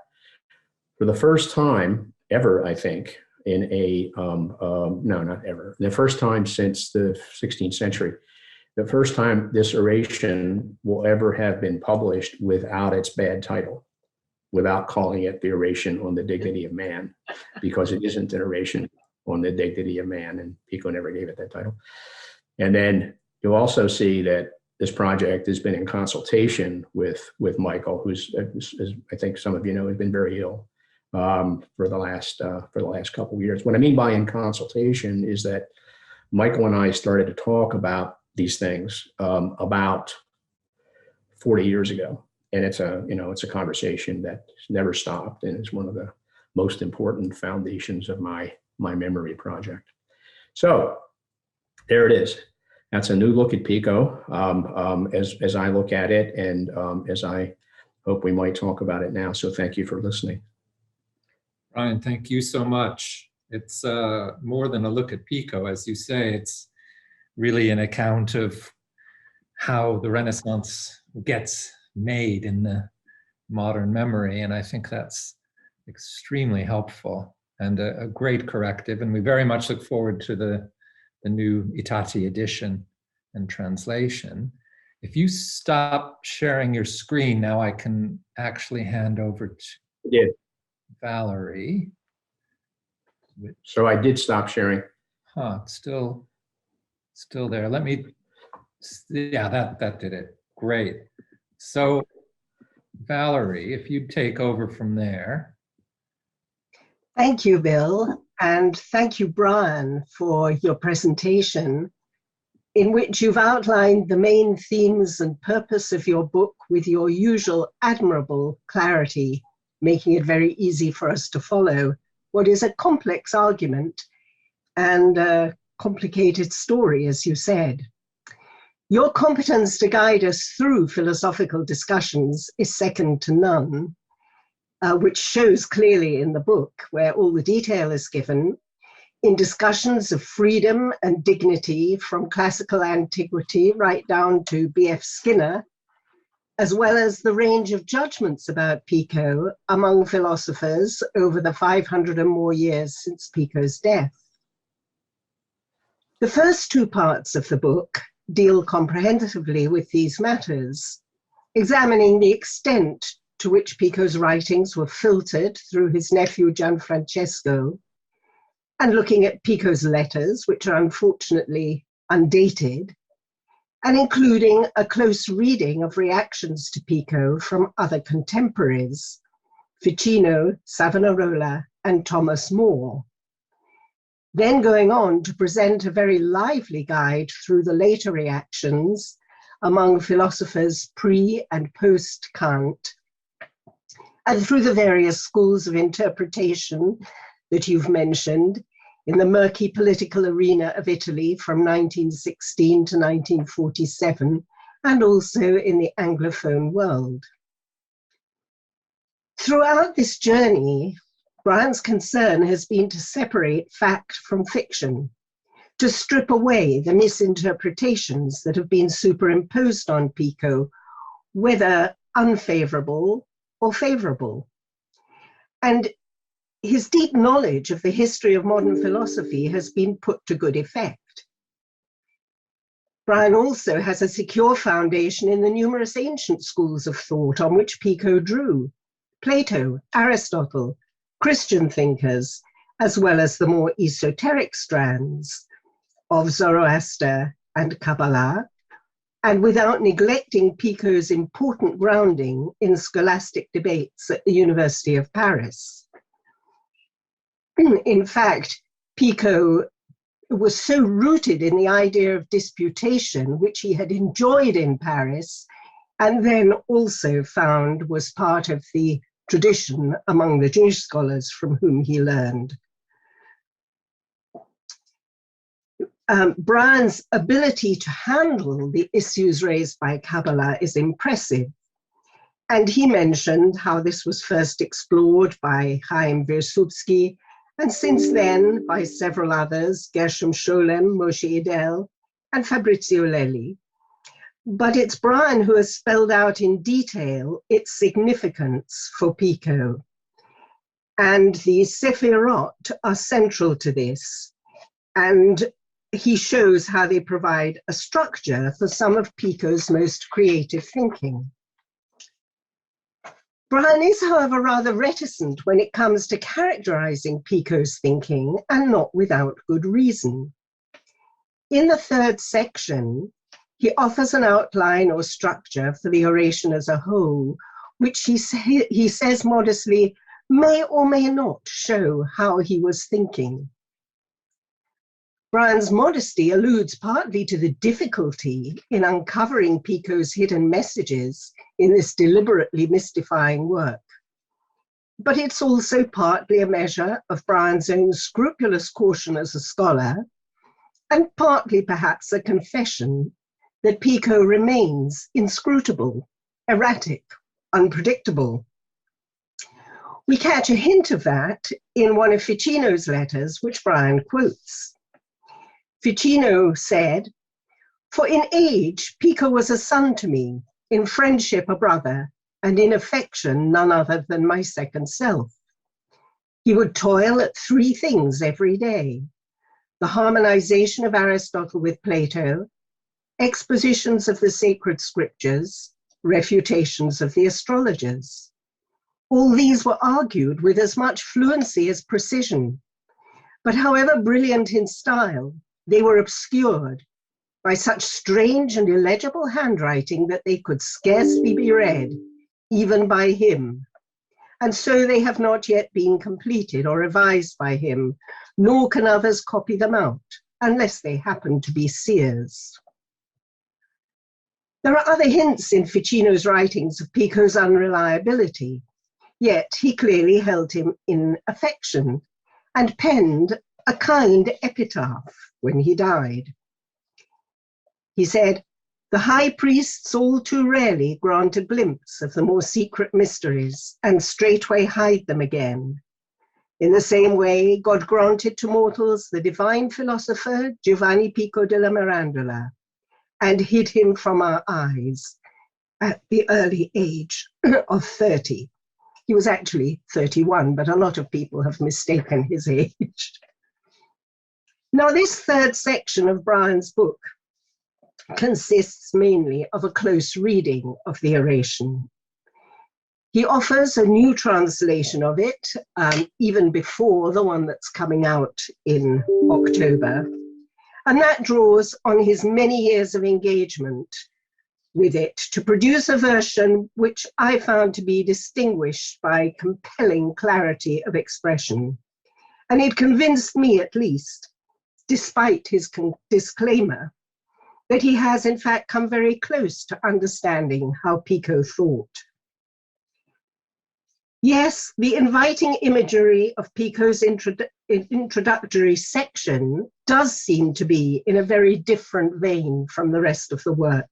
for the first time ever, I think, in no, not ever, the first time since the 16th century, the first time this oration will ever have been published without its bad title, without calling it the Oration on the Dignity of Man, because it isn't an oration on the dignity of man, and Pico never gave it that title. And then you'll also see that this project has been in consultation with Michael, who's, as I think some of you know, has been very ill for the last couple of years. What I mean by in consultation is that Michael and I started to talk about these things about 40 years ago, and it's a conversation that's never stopped, and it's one of the most important foundations of my memory project. So there it is. That's a new look at Pico as I look at it, and as I hope we might talk about it now. So thank you for listening. Brian, thank you so much. It's more than a look at Pico, as you say. It's really an account of how the Renaissance gets made in the modern memory, and I think that's extremely helpful and a great corrective. And we very much look forward to the new Itati edition and translation. If you stop sharing your screen now, I can actually hand over to Valery. So I did stop sharing. It's still there. Let me, yeah, that did it. Great. So Valery, if you'd take over from there. Thank you, Bill, and thank you, Brian, for your presentation, in which you've outlined the main themes and purpose of your book with your usual admirable clarity, making it very easy for us to follow what is a complex argument and a complicated story, as you said. Your competence to guide us through philosophical discussions is second to none, which shows clearly in the book, where all the detail is given, in discussions of freedom and dignity from classical antiquity right down to B.F. Skinner, as well as the range of judgments about Pico among philosophers over the 500 and more years since Pico's death. The first two parts of the book deal comprehensively with these matters, examining the extent to which Pico's writings were filtered through his nephew Gianfrancesco, and looking at Pico's letters, which are unfortunately undated, and including a close reading of reactions to Pico from other contemporaries, Ficino, Savonarola, and Thomas More. Then going on to present a very lively guide through the later reactions among philosophers pre and post Kant, and through the various schools of interpretation that you've mentioned in the murky political arena of Italy from 1916 to 1947, and also in the Anglophone world. Throughout this journey, Brian's concern has been to separate fact from fiction, to strip away the misinterpretations that have been superimposed on Pico, whether unfavorable or favorable. And his deep knowledge of the history of modern philosophy has been put to good effect. Brian also has a secure foundation in the numerous ancient schools of thought on which Pico drew: Plato, Aristotle, Christian thinkers, as well as the more esoteric strands of Zoroaster and Kabbalah, and without neglecting Pico's important grounding in scholastic debates at the University of Paris. In fact, Pico was so rooted in the idea of disputation, which he had enjoyed in Paris, and then also found was part of the tradition among the Jewish scholars from whom he learned. Brian's ability to handle the issues raised by Kabbalah is impressive. And he mentioned how this was first explored by Chaim Wierzbowski and since then by several others, Gershom Scholem, Moshe Idel, and Fabrizio Lelli. But it's Brian who has spelled out in detail its significance for Pico. And the Sephirot are central to this. And he shows how they provide a structure for some of Pico's most creative thinking. Brian is, however, rather reticent when it comes to characterizing Pico's thinking, and not without good reason. In the third section, he offers an outline or structure for the oration as a whole, which he says modestly may or may not show how he was thinking. Brian's modesty alludes partly to the difficulty in uncovering Pico's hidden messages in this deliberately mystifying work. But it's also partly a measure of Brian's own scrupulous caution as a scholar, and partly perhaps a confession that Pico remains inscrutable, erratic, unpredictable. We catch a hint of that in one of Ficino's letters, which Brian quotes. Ficino said, "For in age, Pico was a son to me, in friendship a brother, and in affection none other than my second self. He would toil at 3 things every day: the harmonization of Aristotle with Plato, expositions of the sacred scriptures, refutations of the astrologers. All these were argued with as much fluency as precision, but however brilliant in style, they were obscured by such strange and illegible handwriting that they could scarcely be read, even by him. And so they have not yet been completed or revised by him, nor can others copy them out, unless they happen to be seers." There are other hints in Ficino's writings of Pico's unreliability, yet he clearly held him in affection and penned a kind epitaph when he died. He said, "The high priests all too rarely grant a glimpse of the more secret mysteries and straightway hide them again. In the same way, God granted to mortals the divine philosopher Giovanni Pico della Mirandola, and hid him from our eyes at the early age of 30. He was actually 31, but a lot of people have mistaken his age. Now, this third section of Brian's book consists mainly of a close reading of the oration. He offers a new translation of it, even before the one that's coming out in October, and that draws on his many years of engagement with it to produce a version which I found to be distinguished by compelling clarity of expression. And it convinced me, at least, despite his disclaimer, that he has in fact come very close to understanding how Pico thought. Yes, the inviting imagery of Pico's introductory section does seem to be in a very different vein from the rest of the work.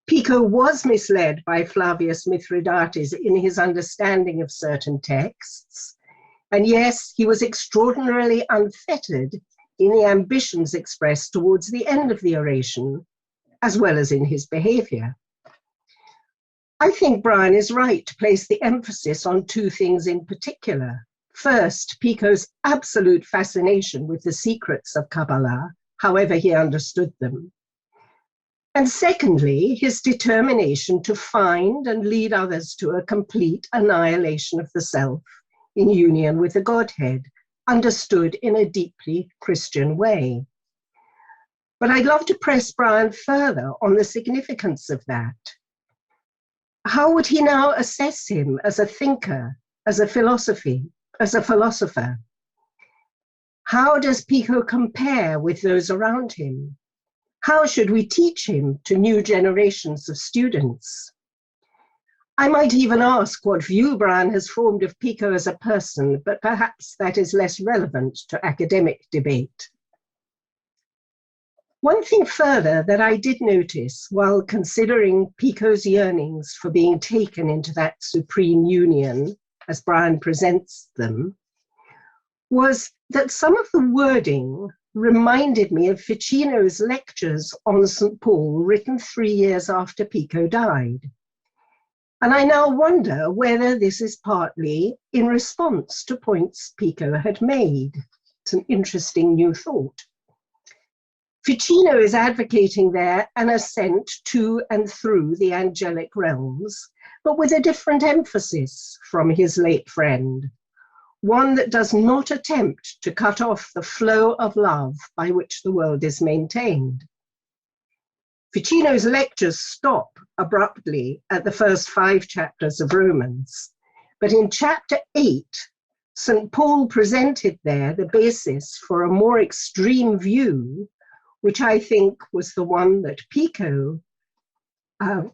Pico was misled by Flavius Mithridates in his understanding of certain texts, and yes, he was extraordinarily unfettered in the ambitions expressed towards the end of the oration, as well as in his behavior. I think Brian is right to place the emphasis on 2 things in particular. First, Pico's absolute fascination with the secrets of Kabbalah, however he understood them. And secondly, his determination to find and lead others to a complete annihilation of the self in union with the Godhead, understood in a deeply Christian way. But I'd love to press Brian further on the significance of that. How would he now assess him as a thinker, as a philosopher? How does Pico compare with those around him? How should we teach him to new generations of students? I might even ask what view Brian has formed of Pico as a person, but perhaps that is less relevant to academic debate. One thing further that I did notice while considering Pico's yearnings for being taken into that supreme union, as Brian presents them, was that some of the wording reminded me of Ficino's lectures on St. Paul, written 3 years after Pico died. And I now wonder whether this is partly in response to points Pico had made. It's an interesting new thought. Ficino is advocating there an ascent to and through the angelic realms, but with a different emphasis from his late friend, one that does not attempt to cut off the flow of love by which the world is maintained. Ficino's lectures stop abruptly at the first 5 chapters of Romans, but in chapter 8, St. Paul presented there the basis for a more extreme view, which I think was the one that Pico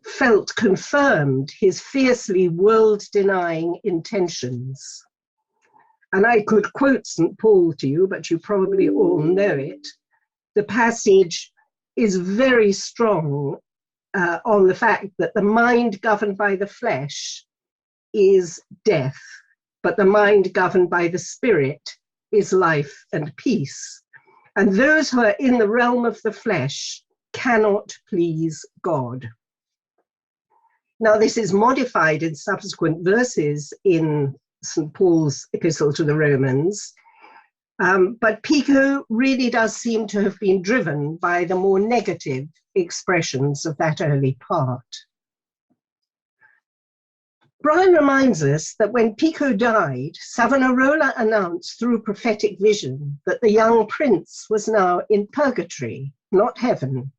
felt confirmed his fiercely world-denying intentions. And I could quote St. Paul to you, but you probably all know it. The passage is very strong on the fact that the mind governed by the flesh is death, but the mind governed by the spirit is life and peace. And those who are in the realm of the flesh cannot please God. Now, this is modified in subsequent verses in St. Paul's epistle to the Romans, but Pico really does seem to have been driven by the more negative expressions of that early part. Brian reminds us that when Pico died, Savonarola announced through prophetic vision that the young prince was now in purgatory, not heaven.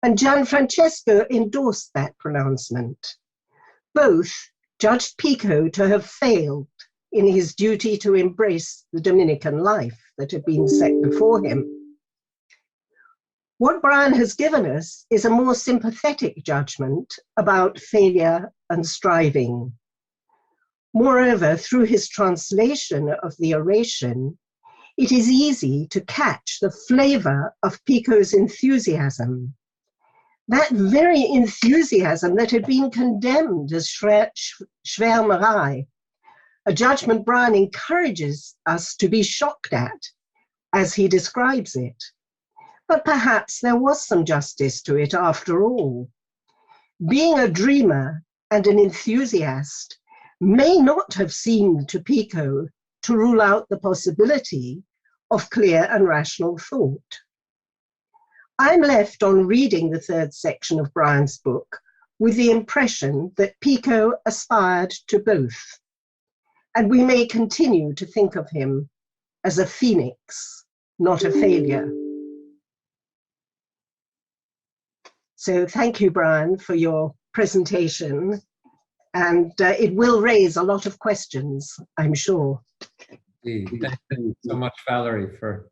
And Gianfrancesco endorsed that pronouncement. Both judged Pico to have failed in his duty to embrace the Dominican life that had been set before him. What Brian has given us is a more sympathetic judgment about failure and striving. Moreover, through his translation of the oration, it is easy to catch the flavor of Pico's enthusiasm. That very enthusiasm that had been condemned as Schwärmerei, a judgment Brian encourages us to be shocked at, as he describes it. But perhaps there was some justice to it after all. Being a dreamer and an enthusiast may not have seemed to Pico to rule out the possibility of clear and rational thought. I'm left on reading the 3rd section of Brian's book with the impression that Pico aspired to both, and we may continue to think of him as a phoenix, not a failure. So thank you, Brian, for your presentation, and it will raise a lot of questions, I'm sure. Thank you so much, Valery, for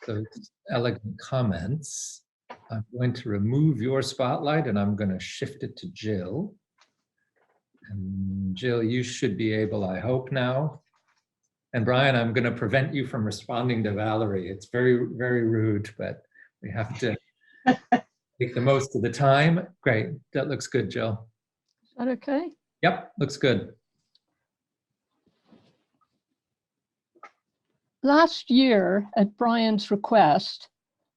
those elegant comments. I'm going to remove your spotlight and I'm going to shift it to Jill. And Jill, you should be able, I hope now. And Brian, I'm going to prevent you from responding to Valery. It's very, very rude, but we have to make the most of the time. Great, that looks good, Jill. Is that okay? Yep, looks good. Last year, at Brian's request,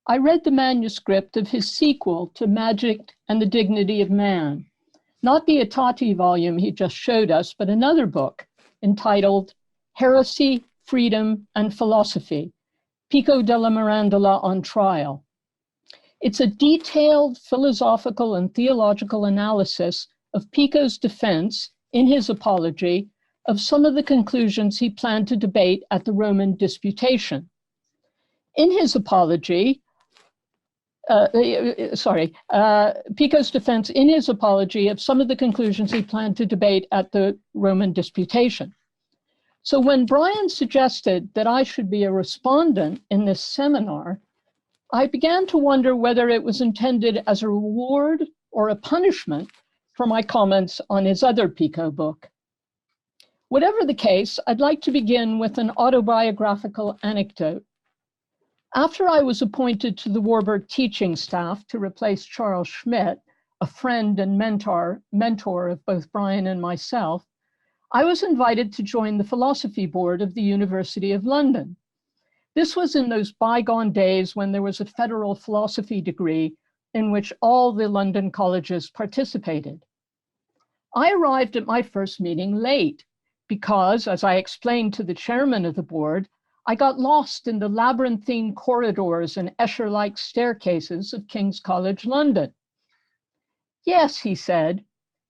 I read the manuscript of his sequel to Magic and the Dignity of Man, not the Itati volume he just showed us, but another book entitled Heresy, Freedom, and Philosophy, Pico della Mirandola on Trial. It's a detailed philosophical and theological analysis of Pico's defense in his apology of some of the conclusions he planned to debate at the Roman disputation. In his apology, Pico's defense in his apology of some of the conclusions he planned to debate at the Roman disputation. So when Brian suggested that I should be a respondent in this seminar, I began to wonder whether it was intended as a reward or a punishment for my comments on his other Pico book. Whatever the case, I'd like to begin with an autobiographical anecdote. After I was appointed to the Warburg teaching staff to replace Charles Schmidt, a friend and mentor of both Brian and myself, I was invited to join the philosophy board of the University of London. This was in those bygone days when there was a federal philosophy degree in which all the London colleges participated. I arrived at my first meeting late because, as I explained to the chairman of the board, I got lost in the labyrinthine corridors and Escher-like staircases of King's College London. Yes, he said,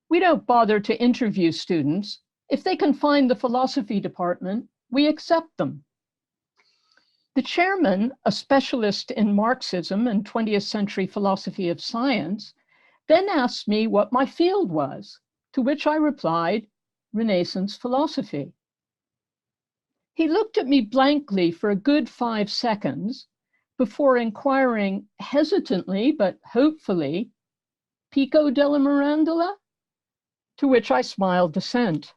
we don't bother to interview students. If they can find the philosophy department, we accept them. The chairman, a specialist in Marxism and 20th century philosophy of science, then asked me what my field was, to which I replied, Renaissance philosophy. He looked at me blankly for a good 5 seconds before inquiring hesitantly, but hopefully, Pico della Mirandola? To which I smiled assent.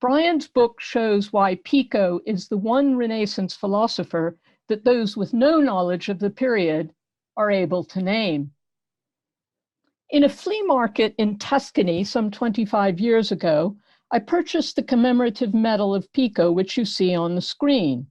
Brian's book shows why Pico is the one Renaissance philosopher that those with no knowledge of the period are able to name. In a flea market in Tuscany some 25 years ago, I purchased the commemorative medal of Pico, which you see on the screen.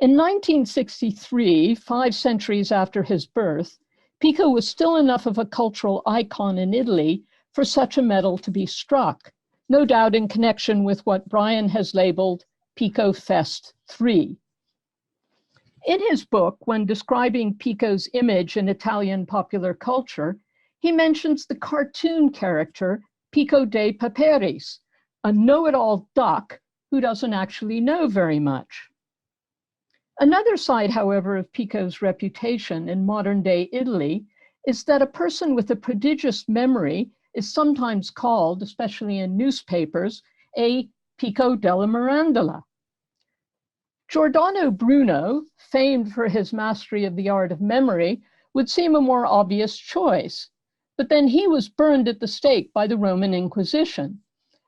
In 1963, 5 centuries after his birth, Pico was still enough of a cultural icon in Italy for such a medal to be struck, no doubt in connection with what Brian has labeled Pico Fest 3. In his book, when describing Pico's image in Italian popular culture, he mentions the cartoon character Pico dei Paperis, a know-it-all duck who doesn't actually know very much. Another side, however, of Pico's reputation in modern-day Italy is that a person with a prodigious memory is sometimes called, especially in newspapers, a Pico della Mirandola. Giordano Bruno, famed for his mastery of the art of memory, would seem a more obvious choice, but then he was burned at the stake by the Roman Inquisition,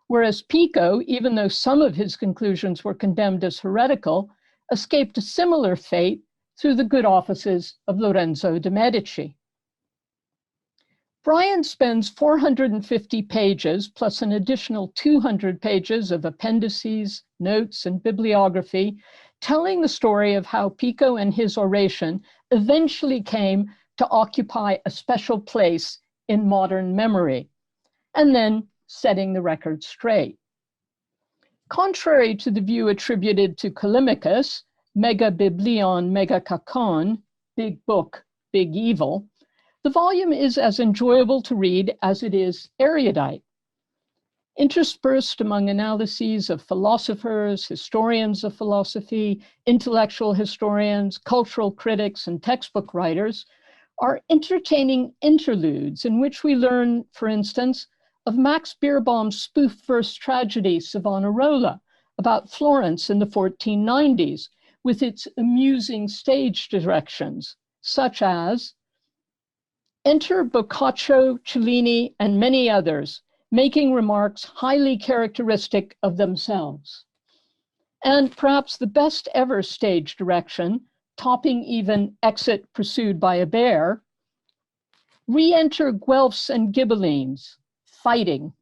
whereas Pico, even though some of his conclusions were condemned as heretical, escaped a similar fate through the good offices of Lorenzo de' Medici. Brian spends 450 pages plus an additional 200 pages of appendices, notes, and bibliography telling the story of how Pico and his oration eventually came to occupy a special place in modern memory, and then setting the record straight. Contrary to the view attributed to Callimachus, mega biblion, mega kakon, big book, big evil, the volume is as enjoyable to read as it is erudite. Interspersed among analyses of philosophers, historians of philosophy, intellectual historians, cultural critics, and textbook writers are entertaining interludes in which we learn, for instance, of Max Beerbohm's spoof verse tragedy Savonarola about Florence in the 1490s, with its amusing stage directions, such as enter Boccaccio, Cellini, and many others, making remarks highly characteristic of themselves. And perhaps the best ever stage direction, topping even Exit Pursued by a Bear, re-enter Guelphs and Ghibellines, fighting.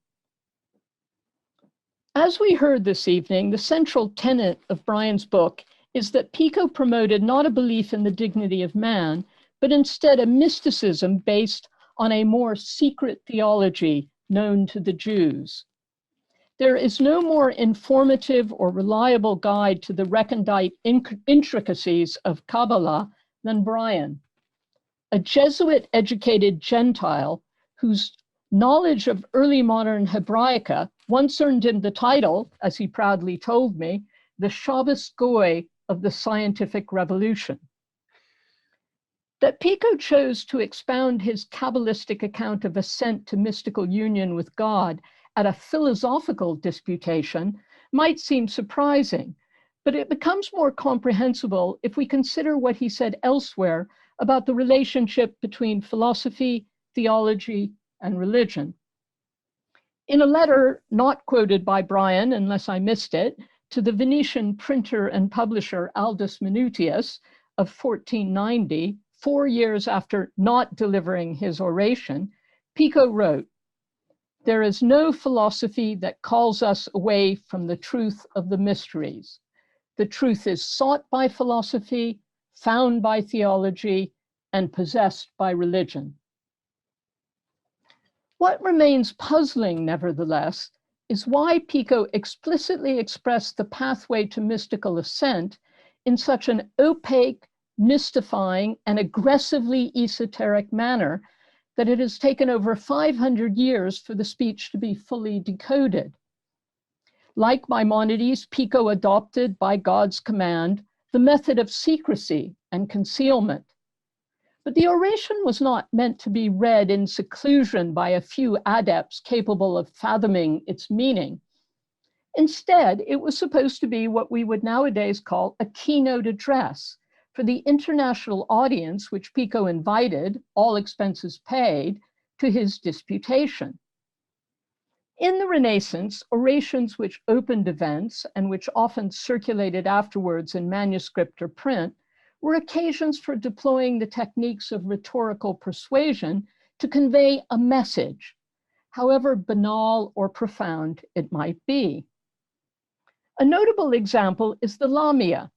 As we heard this evening, the central tenet of Brian's book is that Pico promoted not a belief in the dignity of man, but instead a mysticism based on a more secret theology known to the Jews. There is no more informative or reliable guide to the recondite intricacies of Kabbalah than Brian, a Jesuit-educated Gentile whose knowledge of early modern Hebraica once earned him the title, as he proudly told me, the Shabbos Goy of the scientific revolution. That Pico chose to expound his Kabbalistic account of ascent to mystical union with God at a philosophical disputation might seem surprising, but it becomes more comprehensible if we consider what he said elsewhere about the relationship between philosophy, theology, and religion. In a letter not quoted by Brian, unless I missed it, to the Venetian printer and publisher Aldus Manutius of 1490, 4 years after not delivering his oration, Pico wrote, There is no philosophy that calls us away from the truth of the mysteries. The truth is sought by philosophy, found by theology, and possessed by religion. What remains puzzling, nevertheless, is why Pico explicitly expressed the pathway to mystical ascent in such an opaque, mystifying, and aggressively esoteric manner that it has taken over 500 years for the speech to be fully decoded. Like Maimonides, Pico adopted, by God's command, the method of secrecy and concealment. But the oration was not meant to be read in seclusion by a few adepts capable of fathoming its meaning. Instead, it was supposed to be what we would nowadays call a keynote address for the international audience which Pico invited, all expenses paid, to his disputation. In the Renaissance, orations which opened events and which often circulated afterwards in manuscript or print were occasions for deploying the techniques of rhetorical persuasion to convey a message, however banal or profound it might be. A notable example is the Lamia,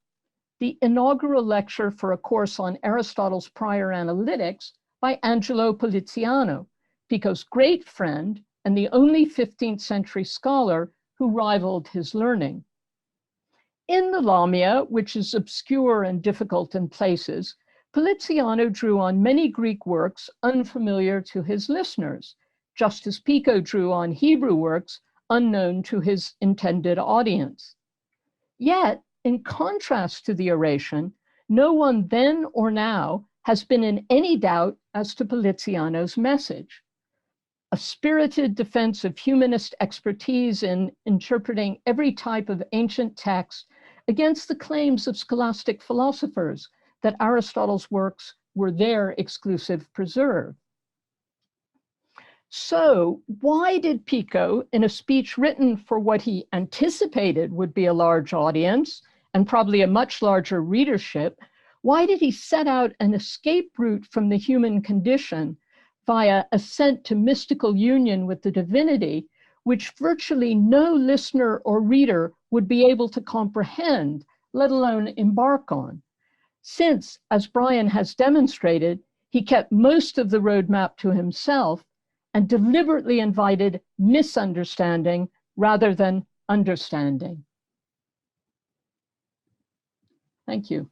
the inaugural lecture for a course on Aristotle's prior analytics by Angelo Poliziano, Pico's great friend and the only 15th century scholar who rivaled his learning. In the Lamia, which is obscure and difficult in places, Poliziano drew on many Greek works unfamiliar to his listeners, just as Pico drew on Hebrew works unknown to his intended audience. Yet, in contrast to the oration, no one then or now has been in any doubt as to Poliziano's message. A spirited defense of humanist expertise in interpreting every type of ancient text against the claims of scholastic philosophers that Aristotle's works were their exclusive preserve. So why did Pico, in a speech written for what he anticipated would be a large audience and probably a much larger readership, why did he set out an escape route from the human condition via ascent to mystical union with the divinity, which virtually no listener or reader would be able to comprehend, let alone embark on? Since, as Brian has demonstrated, he kept most of the roadmap to himself and deliberately invited misunderstanding rather than understanding. Thank you.